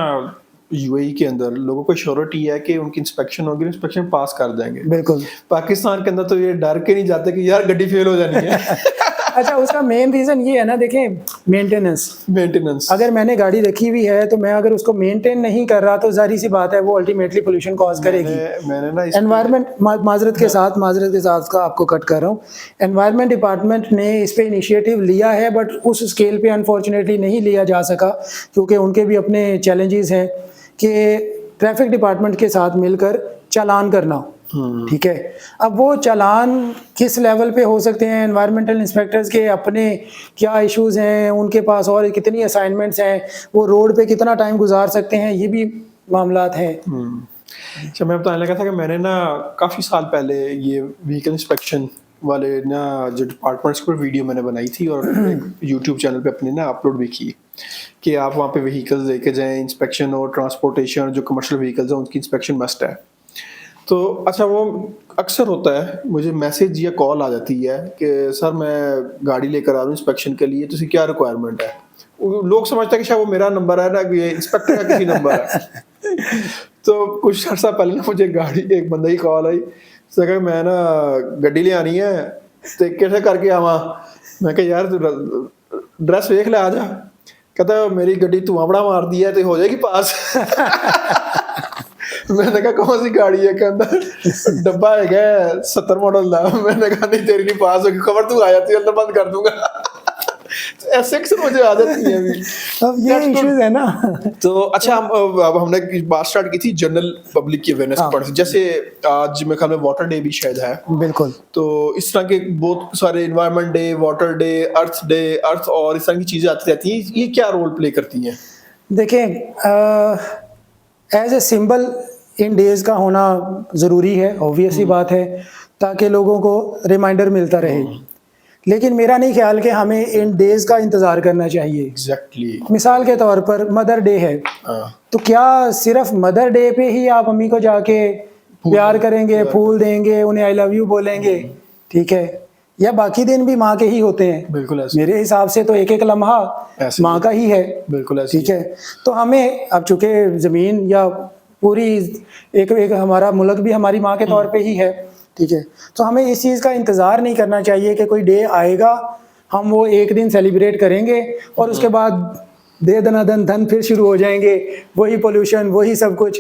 UAE के अंदर लोगों को श्योरिटी है कि उनकी इंस्पेक्शन होगी, इंस्पेक्शन पास कर जाएंगे। बिल्कुल। पाकिस्तान के अंदर तो ये डर के नहीं जाते कि यार गड्डी फेल हो जानी है। अच्छा, उसका मेन रीज़न ये है ना, देखें, मेंटेनेंस। अगर मैंने गाड़ी रखी हुई है तो मैं अगर उसको मेंटेन नहीं कर रहा तो जारी सी बात है वो अल्टीमेटली पोल्यूशन कॉज करेगी। मैंने ना एनवायरनमेंट, माजरत के साथ का आपको कट कर रहा हूँ, एनवायरनमेंट डिपार्टमेंट ने इस पे इनिशिएटिव लिया है, बट उस स्केल पे अनफॉर्चुनेटली नहीं लिया जा सका क्योंकि उनके भी अपने चैलेंजेस हैं कि ट्रैफिक डिपार्टमेंट के साथ मिलकर चालान करना। ठीक है, अब वो चालान किस लेवल पे हो सकते हैं, एनवायरमेंटल इंस्पेक्टर्स के अपने क्या इश्यूज हैं, उनके पास और कितनी असाइनमेंट्स हैं, वो रोड पे कितना टाइम गुजार सकते हैं, ये भी मामलात हैं। अच्छा, मैं बताने लगा था कि मैंने ना काफ़ी साल पहले ये व्हीकल इंस्पेक्शन वाले ना जो डिपार्टमेंट्स पर वीडियो मैंने बनाई थी और यूट्यूब चैनल पे अपने ना अपलोड भी की कि आप वहाँ पे व्हीकल्स लेके जाएं, इंस्पेक्शन और ट्रांसपोर्टेशन, जो कमर्शियल व्हीकल्स हैं उनकी इंस्पेक्शन मस्ट है। तो अच्छा, वो अक्सर होता है मुझे मैसेज या कॉल आ जाती है कि सर मैं गाड़ी लेकर आ रहा हूँ इंस्पेक्शन के लिए, तो क्या रिक्वायरमेंट है। लोग समझते हैं कि शायद वो मेरा नंबर है ना, ये इंस्पेक्टर का किसी नंबर है। तो कुछ अर्सा पहले ना मुझे एक बंदा की कॉल आई, उसने कहा मैं ना गड्डी ले आनी है तो कैसे करके आवा। मैं कहा यार ड्रेस देख ले आ जा। कहता मेरी गड्डी धुआं बड़ा मार दिया तो हो जाएगी पास। मैंने कहा कौन सी गाड़ी है, कहता डब्बा है 70 मॉडल का। मैंने कहा नहीं तेरी नहीं पास होगी, खबर तू आ जाती है अंदर बंद कर दूंगा। ऐसे अक्सर मुझे आ जाती है अभी। अब ये इश्यूज है ना। तो अच्छा, अब हमने बात स्टार्ट की थी जनरल पब्लिक की अवेयरनेस पर, जैसे आज मेरे ख्याल में वाटर डे भी शायद है। बिल्कुल। तो इस तरह के बहुत सारे एनवायरनमेंट डे, वाटर डे, अर्थ और इस तरह की चीजें आती रहती हैं, ये क्या रोल प्ले करती हैं? देखें, as a symbol in days का होना ज़रूरी है, ऑब्वियस ही बात है, ताकि लोगों को रिमाइंडर मिलता रहे। लेकिन मेरा नहीं ख्याल कि हमें इन डेज का इंतज़ार करना चाहिए। एग्जैक्टली। मिसाल के तौर पर मदर डे है, तो क्या सिर्फ मदर डे पे ही आप अम्मी को जाके प्यार करेंगे, फूल देंगे, उन्हें आई लव यू बोलेंगे, ठीक है, या बाकी दिन भी माँ के ही होते हैं? बिल्कुल ऐसे। मेरे हिसाब से तो एक एक लम्हा माँ का ही है। बिल्कुल ऐसे। ठीक है, तो हमें अब चूंकि ज़मीन या पूरी एक हमारा मुल्क भी हमारी माँ के तौर पे ही है, ठीक है, तो हमें इस चीज़ का इंतज़ार नहीं करना चाहिए कि कोई डे आएगा हम वो एक दिन सेलिब्रेट करेंगे और उसके बाद दे दनादन धन फिर शुरू हो जाएंगे, वही पोल्यूशन, वही सब कुछ।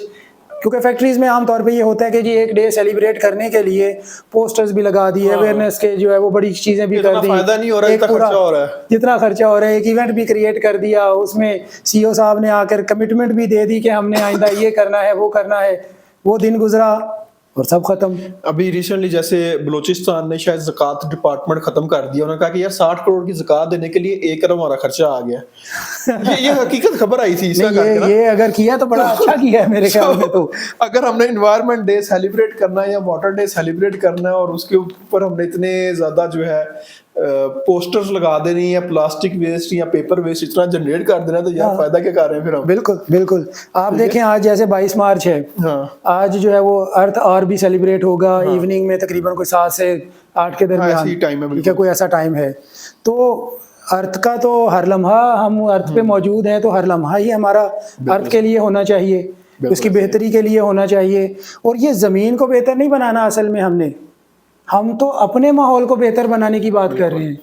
क्योंकि फैक्ट्रीज़ में आमतौर पे ये होता है कि जी एक डे सेलिब्रेट करने के लिए पोस्टर्स भी लगा दिए, अवेयरनेस के जो है वो बड़ी चीज़ें भी कर दी, फायदा नहीं हो रहा, एक पूरा जितना खर्चा हो रहा है, एक इवेंट भी क्रिएट कर दिया, उसमें सीईओ साहब ने आकर कमिटमेंट भी दे दी कि हमने आइंदा ये करना है, वो करना है, वो दिन गुजरा और सब खत्म। अभी रिसेंटली जैसे बलूचिस्तान ने शायद ज़कात डिपार्टमेंट खत्म कर दिया, उन्होंने कहा कि यार 60 करोड़ की ज़कात देने के लिए 1 अरब हमारा खर्चा आ गया। ये हकीकत खबर आई थी इसका करके। ये अगर किया तो बड़ा अच्छा किया है मेरे ख्याल में। तो अगर हमने एनवायरनमेंट डे सेलिब्रेट करना है या वाटर डे सेलिब्रेट करना है और उसके ऊपर हमने इतने ज्यादा जो है पोस्टर्स लगा देनी या प्लास्टिक वेस्ट या पेपर वेस्ट इतना जनरेट कर देना, तो यार फायदा क्या कर रहे हैं फिर हम? बिल्कुल बिल्कुल। आप देखें आज जैसे 22 मार्च है, आज जो है वो अर्थ आवर भी सेलिब्रेट होगा इवनिंग में, तकरीबन कोई 7 से 8 के दरमियान, ठीक है, कोई ऐसा टाइम है। तो अर्थ का तो हर लम्हा हम अर्थ पे मौजूद हैं, तो हर लम्हा ही हमारा अर्थ के लिए होना चाहिए, उसकी बेहतरी के लिए होना चाहिए। और ये ज़मीन को बेहतर नहीं बनाना असल में हम तो अपने माहौल को बेहतर बनाने की बात कर रहे हैं।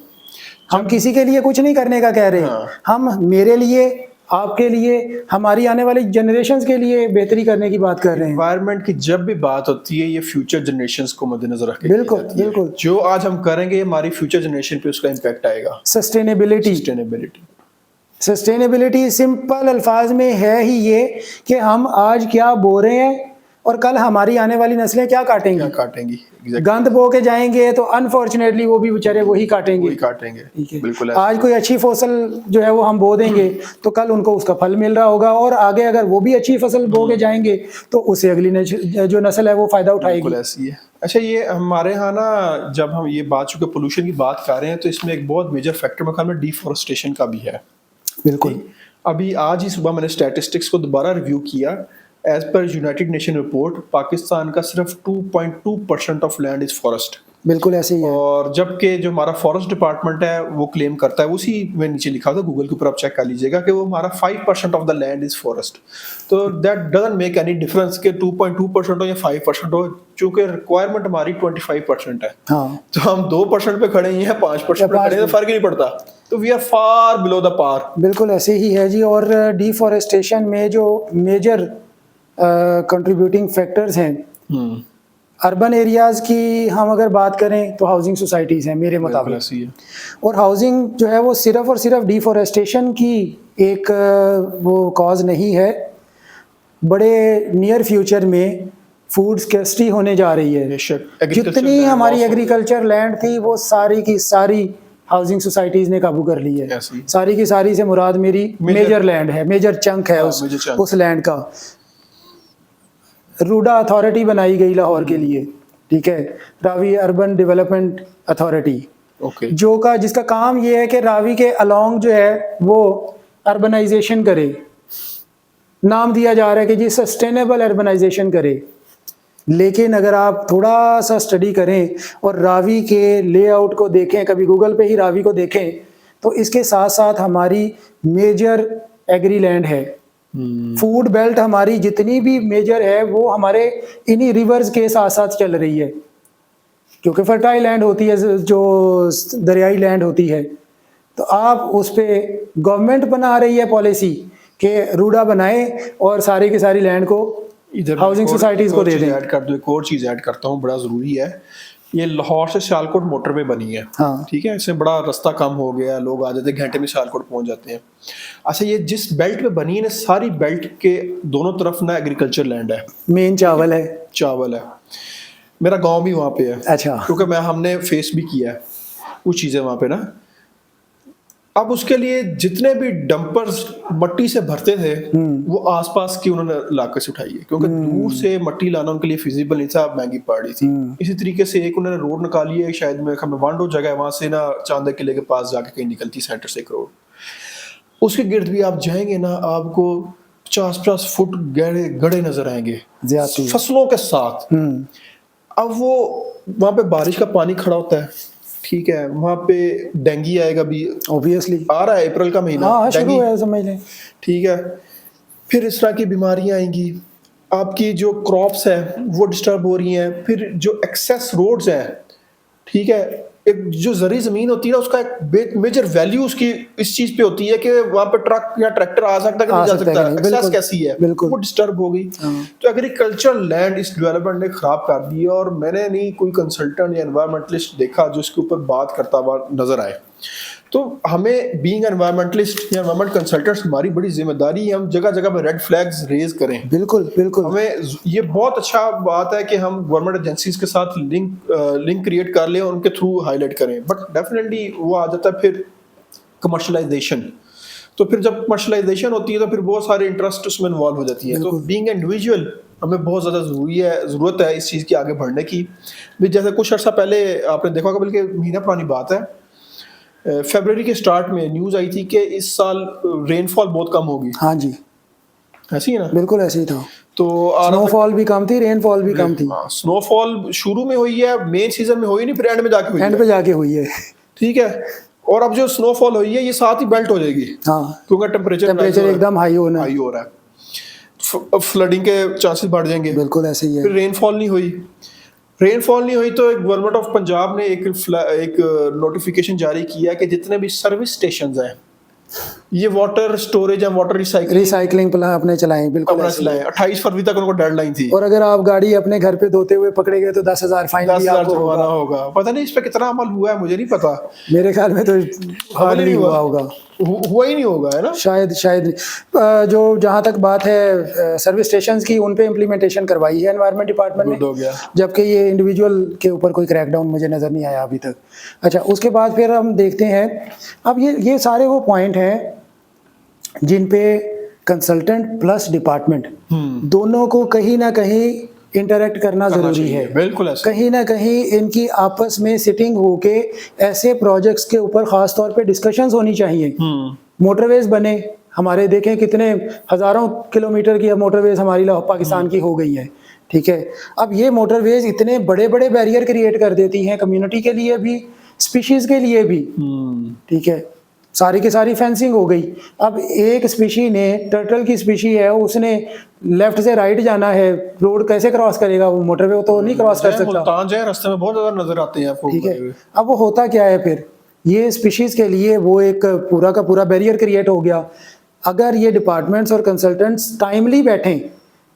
हम किसी के लिए कुछ नहीं करने का कह रहे हैं, हम मेरे लिए, आपके लिए, हमारी आने वाली जनरेशंस के लिए बेहतरी करने की बात कर रहे हैं। एनवायरनमेंट की जब भी बात होती है ये फ्यूचर जनरेशंस को मद्देनजर रख के बिल्कुल बिल्कुल, जो आज हम करेंगे हमारी फ्यूचर जनरेशन पे उसका इम्पैक्ट आएगा। सस्टेनेबिलिटी सिंपल अल्फाज में है ही ये कि हम आज क्या बो रहे हैं और कल हमारी आने वाली नस्लें क्या काटेंगी। exactly. गंद बो के जाएंगे तो अनफॉर्चुनेटली वो भी बेचारे वही काटेंगे। ठीक है, बिल्कुल। आज कोई अच्छी फसल जो है वो हम बो देंगे तो कल उनको उसका फल मिल रहा होगा, और आगे अगर वो भी अच्छी फसल बो के जाएंगे तो उससे अगली जो नस्ल है वो फायदा उठाएगी। ऐसी है। अच्छा, ये हमारे यहाँ ना जब हम ये बात चूंकि पोल्यूशन की बात कर रहे हैं तो इसमें एक बहुत मेजर फैक्टर मेरे ख्याल में डिफॉरेस्टेशन का भी है। बिल्कुल। अभी आज ही सुबह मैंने स्टैटिस्टिक्स को दोबारा रिव्यू किया। As per United nation report Pakistan का सिर्फ 2.2% ऑफ लैंड इज फॉरेस्ट। बिल्कुल ऐसे ही है। और जबकि जो हमारा फॉरेस्ट डिपार्टमेंट है वो क्लेम करता है, उसी में नीचे लिखा था गूगल के ऊपर, आप चेक कर लीजिएगा कि वो हमारा 5% of the land is forest. तो that doesn't make any difference के 2.2% हो या 5% हो, चूंकि रिक्वायरमेंट हमारी 25% है। तो हम 2% पे खड़े हैं, 5% पे खड़े हैं, तो फर्क ही नहीं पड़ता। तो we are far below the par. बिल्कुल ऐसे ही है जी। और डिफॉरेस्टेशन में जो मेजर कंट्रीब्यूटिंग फैक्टर्स हैं अर्बन एरियाज़ की, हम अगर बात करें तो हाउसिंग सोसाइटीज़ हैं मेरे मुताबिक। और हाउसिंग जो है वो सिर्फ और सिर्फ डिफॉरेस्टेशन की एक वो कॉज नहीं है, बड़े नियर फ्यूचर में फूड स्कैर्सिटी होने जा रही है। जितनी हमारी एग्रीकल्चर लैंड थी वो सारी की सारी हाउसिंग सोसाइटीज़ ने काबू कर ली है। सारी की सारी से मुराद मेरी मेजर लैंड है, मेजर चंक है उस लैंड का। रूडा अथॉरिटी बनाई गई लाहौर के लिए, ठीक है, Ravi urban development authority, okay, जिसका काम ये है कि रावी के अलोंग जो है वो अर्बनाइजेशन करे। नाम दिया जा रहा है कि जी सस्टेनेबल अर्बनाइजेशन करे, लेकिन अगर आप थोड़ा सा स्टडी करें और रावी के लेआउट को देखें, कभी गूगल पे ही रावी को देखें, तो इसके साथ साथ हमारी मेजर एग्री लैंड है, फूड बेल्ट हमारी जितनी भी मेजर है वो हमारे इन्हीं रिवर्स के साथ साथ चल रही है, क्योंकि फर्टाइल लैंड होती है, जो दरियाई लैंड होती है। तो आप उस पे गवर्नमेंट बना रही है पॉलिसी कि रूडा बनाए और सारी की सारी लैंड को इधर हाउसिंग सोसाइटीज को दे दें। ऐड कर दो, एक और चीज ऐड करता हूँ, बड़ा जरूरी है। ये लाहौर से सियालकोट मोटरवे बनी है, हाँ। ठीक है, इससे बड़ा रास्ता कम हो गया, लोग आ जाते हैं, घंटे में सियालकोट पहुंच जाते हैं। अच्छा, ये जिस बेल्ट में बनी है ना, सारी बेल्ट के दोनों तरफ ना एग्रीकल्चर लैंड है, मेन चावल है। चावल है। मेरा गांव भी वहाँ पे है, अच्छा, क्योंकि हमने फेस भी किया है कुछ चीज़ें वहाँ पे ना। अब उसके लिए जितने भी डंपर्स मट्टी से भरते थे वो आसपास की उन्होंने इलाके से उठाई है, क्योंकि दूर से मट्टी लाना उनके लिए फिजिबल नहीं था, महंगी पड़ रही थी। इसी तरीके से एक उन्होंने रोड निकाली है, शायद में हमें वांडो जगह है, वहां से ना चांदा किले के पास जाके कहीं निकलती सेंटर से एक रोड, उसके गिर्द भी आप जाएंगे ना, आपको 50-50 फुट गड़े नजर आएंगे फसलों के साथ। अब वो वहां पे बारिश का पानी खड़ा होता है, ठीक है, वहां पे डेंगू आएगा भी, ऑब्वियसली आ रहा है अप्रैल का महीना, हाँ शुरू है, समझ लें, ठीक है। फिर इस तरह की बीमारियां आएंगी, आपकी जो क्रॉप्स है वो डिस्टर्ब हो रही हैं, फिर जो एक्सेस रोड्स हैं, ठीक है, एक जो जरी जमीन होती है ना, उसका एक मेजर वैल्यू उसकी इस चीज पे होती है कि वहां पे ट्रक या ट्रैक्टर आ सकता है कि नहीं जा सकता, एक्सेस कैसी है, वो डिस्टर्ब हो गई। तो एग्रीकल्चर लैंड इस डेवलपमेंट ने खराब कर दी है, और मैंने नहीं कोई कंसल्टेंट या एनवायरमेंटलिस्ट देखा जो इसके ऊपर बात करता हुआ नजर आए। तो हमें बीइंग एनवायरमेंटलिस्ट या एनवायरमेंट कंसल्टेंट्स, हमारी बड़ी जिम्मेदारी है हम जगह जगह पर रेड फ्लैग्स रेज करें। बिल्कुल बिल्कुल, हमें ये बहुत अच्छा बात है कि हम गवर्नमेंट एजेंसीज के साथ लिंक क्रिएट कर लें और उनके थ्रू हाईलाइट करें, बट डेफिनेटली वो आ जाता है फिर कमर्शलाइजेशन। तो फिर जब कमर्शलाइजेशन होती है तो फिर बहुत सारे इंटरेस्ट उसमें इन्वॉल्व हो जाती है। तो बीइंग इंडिविजुअल हमें बहुत ज़्यादा ज़रूरत है इस चीज़ की आगे बढ़ने की भी। जैसे कुछ अर्सा पहले आपने देखा होगा, बल्कि महीना पुरानी बात है, फरवरी के स्टार्ट में न्यूज़ आई थी कि इस साल रेनफॉल बहुत कम होगी। हाँ जी, ऐसी है ना, बिल्कुल ऐसे ही था। तो स्नोफॉल भी कम थी, रेनफॉल भी कम थी। स्नोफॉल शुरू में हुई है, मेन सीजन में हुई नहीं, फिर एंड में जाके हुई है, एंड पे जाके हुई है, ठीक है। और अब जो स्नोफॉल हुई है ये साथ ही बेल्ट हो जाएगी, हाँ, क्योंकि टेम्परेचर एकदम हाई हो रहा है, फ्लडिंग के चांसेस बढ़ जाएंगे। बिल्कुल ऐसे ही है। फिर रेनफॉल नहीं हुई तो गवर्नमेंट ऑफ पंजाब ने एक नोटिफिकेशन जारी किया कि जितने भी सर्विस स्टेशंस हैं ये वाटर स्टोरेज या वाटर रिसाइकलिंग प्लान अपने चलाएं, बिल्कुल अपना चलाएं। 28 फरवरी तक उनको डेडलाइन थी, और अगर आप गाड़ी अपने घर पे धोते हुए पकड़े गए तो 10,000 फाइन भी आपको होगा। पता नहीं इस पे कितना अमल हुआ है, मुझे नहीं पता, मेरे ख्याल में तो हार्डली हुआ होगा, हुआ ही नहीं होगा, है ना, शायद जो जहाँ तक बात है सर्विस स्टेशंस की, उन पे इम्प्लीमेंटेशन करवाई है एनवायरनमेंट डिपार्टमेंट ने, जबकि ये इंडिविजुअल के ऊपर कोई क्रैकडाउन मुझे नज़र नहीं आया अभी तक। अच्छा, उसके बाद फिर हम देखते हैं, अब ये सारे वो पॉइंट हैं जिन पे कंसल्टेंट प्लस डिपार्टमेंट दोनों को कहीं ना कहीं इंटरेक्ट करना जरूरी है। बिल्कुल ऐसे। कहीं ना कहीं इनकी आपस में सिटिंग होके ऐसे प्रोजेक्ट्स के ऊपर खास तौर पे डिस्कशंस होनी चाहिए। मोटरवेज बने हमारे, देखें कितने हजारों किलोमीटर की अब मोटरवेज हमारी पाकिस्तान की हो गई है, ठीक है। अब ये मोटरवेज इतने बड़े बड़े बैरियर क्रिएट कर देती हैं कम्युनिटी के लिए भी, स्पीशीज के लिए भी, ठीक है। सारी की सारी फेंसिंग हो गई। अब एक स्पीशी ने, टर्टल की स्पीशी है, उसने लेफ्ट से राइट जाना है, रोड कैसे क्रॉस करेगा? वो मोटरवे तो नहीं क्रॉस कर सकता, रास्ते में बहुत ज्यादा नजर आते हैं आपको, ठीक है। अब वो होता क्या है फिर, ये स्पीशीज के लिए वो एक पूरा का पूरा बैरियर क्रिएट हो गया। अगर ये डिपार्टमेंट्स और कंसल्टेंट्स टाइमली बैठें,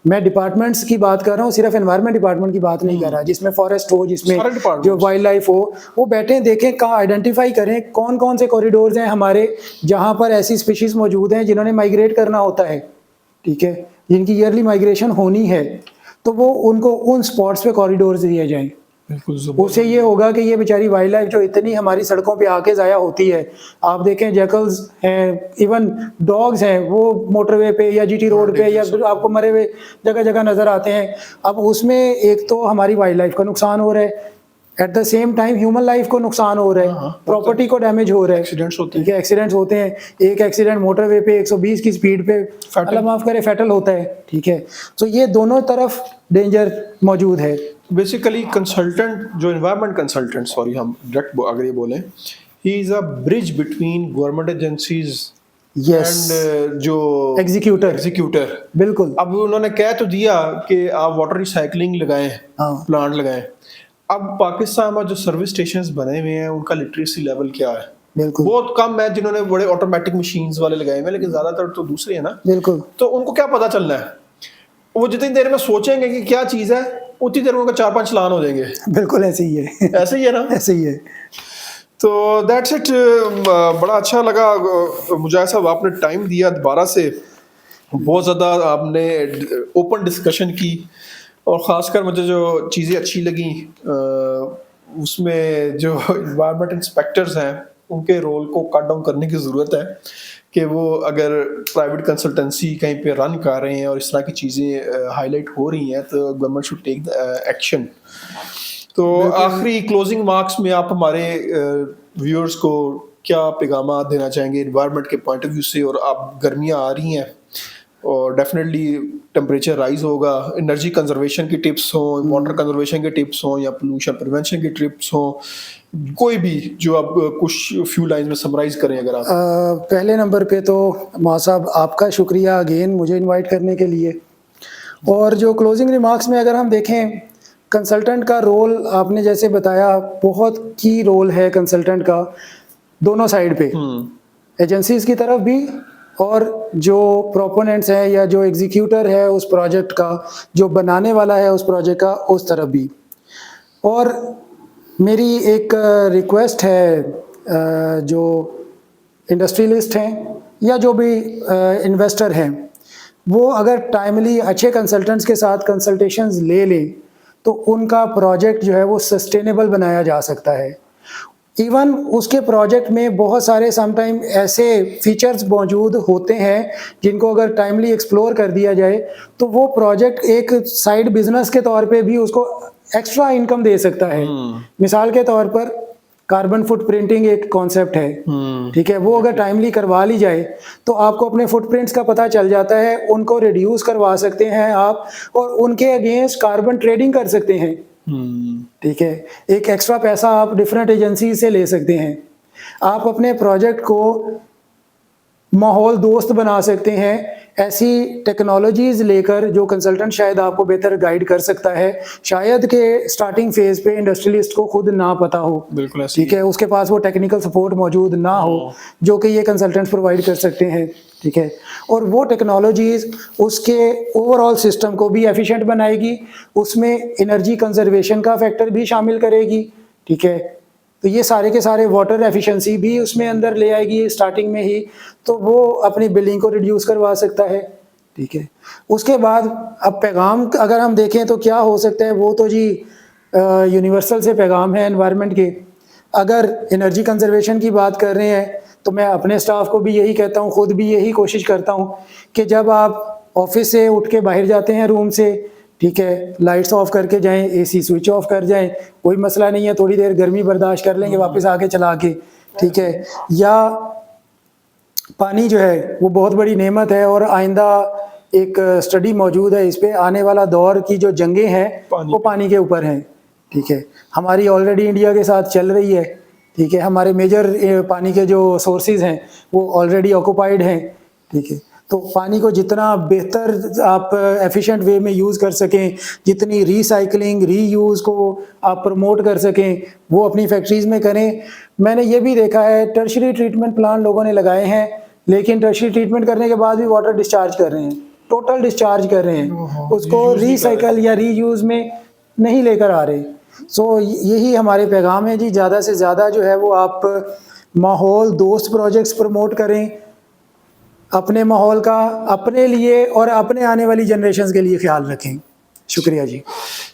मैं डिपार्टमेंट्स की बात कर रहा हूँ, सिर्फ एनवायरनमेंट डिपार्टमेंट की बात नहीं कर रहा, जिसमें फॉरेस्ट हो, जिसमें जो वाइल्ड लाइफ हो, वो बैठें, देखें, कहाँ आइडेंटिफाई करें कौन कौन से कॉरिडोर्स हैं हमारे जहाँ पर ऐसी स्पीशीज मौजूद हैं जिन्होंने माइग्रेट करना होता है, ठीक है, जिनकी ईयरली माइग्रेशन होनी है, तो वो उनको उन स्पॉट्स पे कॉरिडोर्स दिए जाएं। बिल्कुल उससे ये होगा कि ये बेचारी वाइल्ड लाइफ जो इतनी हमारी सड़कों पे आके ज़ाया होती है, आप देखें जैकल्स हैं, इवन डॉग्स हैं, वो मोटरवे पे या जीटी रोड पे या आपको मरे हुए जगह जगह नज़र आते हैं। अब उसमें एक तो हमारी वाइल्ड लाइफ का नुकसान हो रहा है, at the same time human life को नुकसान हो रहा है, प्रॉपर्टी को डैमेज हो रहा है, एक्सीडेंट्स होते हैं। ठीक है, एक्सीडेंट्स होते हैं। एक एक्सीडेंट मोटरवे पे 120 की स्पीड पे अल्लाह माफ़ करे फैटल होता है, ठीक है। तो ये दोनों तरफ डेंजर मौजूद है। बेसिकली कंसल्टेंट जो एनवायरनमेंट कंसल्टेंट, सॉरी हम डायरेक्ट अगर ये बोलें, he is a bridge between government agencies yes, and जो एग्जीक्यूटर। बिल्कुल। अब उन्होंने कह तो दिया कि आप वाटर रिसाइकलिंग लगाएं, हाँ। प्लांट लगाएं। अब पाकिस्तान में जो सर्विस स्टेशंस बने हुए हैं उनका लिटरेसी लेवल क्या है? बिल्कुल, बहुत कम है जिन्होंने बड़े ऑटोमेटिक मशीन्स वाले लगाए हुए हैं, लेकिन ज्यादातर तो दूसरे हैं ना। बिल्कुल। तो उनको क्या पता चलना है? वो जितनी देर में सोचेंगे कि क्या चीज है, उतनी देर में उनका 4-5 चलान हो जाएंगे। बिल्कुल ऐसे ही है। ऐसे ही है ना? ऐसे ही है। तो दैट्स इट। बड़ा अच्छा लगा मुजाहिद साहब, आपने टाइम दिया दोबारा से, बहुत ज़्यादा आपने ओपन डिस्कशन की, और ख़ासकर मुझे जो चीज़ें अच्छी लगी उसमें जो इन्वायरमेंट इंस्पेक्टर्स हैं उनके रोल को कट डाउन करने की ज़रूरत है, कि वो अगर प्राइवेट कंसल्टेंसी कहीं पे रन कर रहे हैं और इस तरह की चीज़ें हाईलाइट हो रही हैं तो गवर्नमेंट शुड टेक एक्शन। तो आखिरी क्लोजिंग मार्क्स में आप हमारे व्यूअर्स को क्या पैगाम देना चाहेंगे एनवायरनमेंट के पॉइंट ऑफ व्यू से? और आप गर्मियाँ आ रही हैं और डेफिनेटली टेम्परेचर राइज होगा, एनर्जी कंजर्वेशन की टिप्स हों, वाटर कंजर्वेशन की टिप्स हों, या पोल्यूशन प्रिवेंशन की टिप्स हों, कोई भी जो आप कुछ फ्यू लाइंस में समराइज करें अगर आप। पहले नंबर पे तो मौसा साहब आपका शुक्रिया अगेन मुझे इनवाइट करने के लिए। और जो क्लोजिंग रिमार्क्स में अगर हम देखें, कंसल्टेंट का रोल आपने जैसे बताया बहुत की रोल है कंसल्टेंट का दोनों साइड पे, एजेंसीज की तरफ भी और जो प्रोपोनेंट्स हैं या जो एग्जीक्यूटर है उस प्रोजेक्ट का, जो बनाने वाला है उस प्रोजेक्ट का, उस तरफ भी। और मेरी एक रिक्वेस्ट है जो इंडस्ट्रियलिस्ट हैं या जो भी इन्वेस्टर हैं, वो अगर टाइमली अच्छे कंसल्टेंट्स के साथ कंसल्टेशंस ले लें तो उनका प्रोजेक्ट जो है वो सस्टेनेबल बनाया जा सकता है। इवन उसके प्रोजेक्ट में बहुत सारे समटाइम ऐसे फीचर्स मौजूद होते हैं जिनको अगर टाइमली एक्सप्लोर कर दिया जाए तो वो प्रोजेक्ट एक साइड बिजनेस के तौर पे भी उसको एक्स्ट्रा इनकम दे सकता है। मिसाल के तौर पर कार्बन फुटप्रिंटिंग एक कॉन्सेप्ट है, ठीक है, वो अगर टाइमली करवा ली जाए तो आपको अपने फुटप्रिंट्स का पता चल जाता है, उनको रिड्यूस करवा सकते हैं आप और उनके अगेंस्ट कार्बन ट्रेडिंग कर सकते हैं, ठीक है। एक एक्स्ट्रा पैसा आप डिफरेंट एजेंसी से ले सकते हैं। आप अपने प्रोजेक्ट को माहौल दोस्त बना सकते हैं ऐसी टेक्नोलॉजीज लेकर जो कंसल्टेंट शायद आपको बेहतर गाइड कर सकता है, शायद के स्टार्टिंग फेज पे इंडस्ट्रियलिस्ट को खुद ना पता हो, बिल्कुल, ठीक है, उसके पास वो टेक्निकल सपोर्ट मौजूद ना हो जो कि ये कंसल्टेंट्स प्रोवाइड कर सकते हैं, ठीक है। और वो टेक्नोलॉजीज उसके ओवरऑल सिस्टम को भी एफिशिएंट बनाएगी, उसमें एनर्जी कंजर्वेशन का फैक्टर भी शामिल करेगी, ठीक है। तो ये सारे के सारे वाटर एफिशिएंसी भी उसमें अंदर ले आएगी स्टार्टिंग में ही, तो वो अपनी बिल्डिंग को रिड्यूस करवा सकता है, ठीक है। उसके बाद अब पैगाम अगर हम देखें तो क्या हो सकता है, वो तो जी यूनिवर्सल से पैगाम है एनवायरनमेंट के। अगर एनर्जी कंजर्वेशन की बात कर रहे हैं तो मैं अपने स्टाफ को भी यही कहता हूँ, खुद भी यही कोशिश करता हूँ कि जब आप ऑफिस से उठ के बाहर जाते हैं रूम से, ठीक है, लाइट्स ऑफ करके जाएं, एसी स्विच ऑफ कर जाएं, कोई मसला नहीं है, थोड़ी देर गर्मी बर्दाश्त कर लेंगे वापस आके चला के, ठीक है। या पानी जो है वो बहुत बड़ी नेमत है और आइंदा एक स्टडी मौजूद है इस पे, आने वाला दौर की जो जंगें हैं वो पानी के ऊपर हैं, ठीक है। हमारी ऑलरेडी इंडिया के साथ चल रही है, ठीक है, हमारे मेजर पानी के जो सोर्सेज हैं वो ऑलरेडी ऑक्युपाइड हैं, ठीक है। तो पानी को जितना बेहतर आप एफिशिएंट वे में यूज़ कर सकें, जितनी रिसाइकलिंग रीयूज़ को आप प्रमोट कर सकें वो अपनी फैक्ट्रीज़ में करें। मैंने ये भी देखा है टर्शरी ट्रीटमेंट प्लांट लोगों ने लगाए हैं, लेकिन टर्शरी ट्रीटमेंट करने के बाद भी वाटर डिस्चार्ज कर रहे हैं, टोटल डिस्चार्ज कर रहे हैं, उसको रिसाइकल या रीयूज़ में नहीं लेकर आ रहे। सो यही हमारे पैगाम है जी, ज़्यादा से ज़्यादा जो है वो आप माहौल दोस्त प्रोजेक्ट्स प्रमोट करें, अपने माहौल का अपने लिए और अपने आने वाली जनरेशन्स के लिए ख्याल रखें। शुक्रिया जी।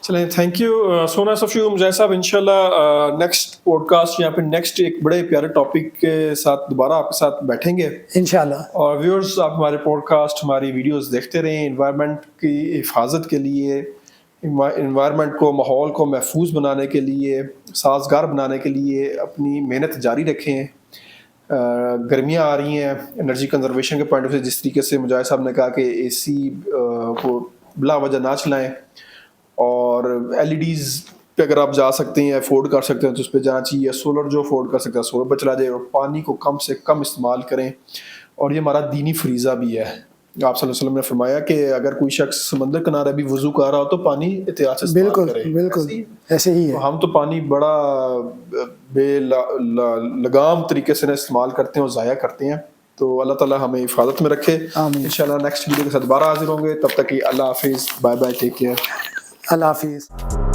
चलें, thank you so nice of you Mujahid साहब। इंशाल्लाह नेक्स्ट पॉडकास्ट या फिर नेक्स्ट एक बड़े प्यारे टॉपिक के साथ दोबारा आपके साथ बैठेंगे। इंशाल्लाह। और व्यूअर्स, आप हमारे पॉडकास्ट, हमारी वीडियोस देखते रहें। एनवायरनमेंट की हिफाजत के लिए, एनवायरनमेंट को, माहौल को महफूज बनाने के लिए, साजगार बनाने के लिए अपनी मेहनत जारी रखें। गर्मियाँ आ रही हैं, एनर्जी कंजर्वेशन के पॉइंट ऑफ व्यू जिस तरीके से मुजाहिद साहब ने कहा कि एसी को बिला वजह ना चलाएं, और एलईडीज़ पे अगर आप जा सकते हैं, अफोर्ड कर सकते हैं तो उस पर जाना चाहिए। सोलर जो अफोर्ड कर सकता है सोलर पर चला जाए, और पानी को कम से कम इस्तेमाल करें। और ये हमारा दीनी फरीज़ा भी है। आप सल्लल्लाहु अलैहि वसल्लम ने फरमाया कि अगर कोई शख्स समंदर किनारे भी वुज़ू कर रहा हो तो पानी एहतियात से इस्तेमाल बिल्कुल करे। बिल्कुल ऐसे ही तो है। हम तो पानी बड़ा लगाम तरीके से इस्तेमाल करते हैं और ज़ाया करते हैं। तो अल्लाह ताला हमें हिफाजत में रखे। आमीन। इंशाल्लाह नेक्स्ट वीडियो के साथ दोबारा हाजिर होंगे। तब तक कि अल्लाह हाफिज़, बाय बाय, टेक केयर। अल्लाह हाफिज़।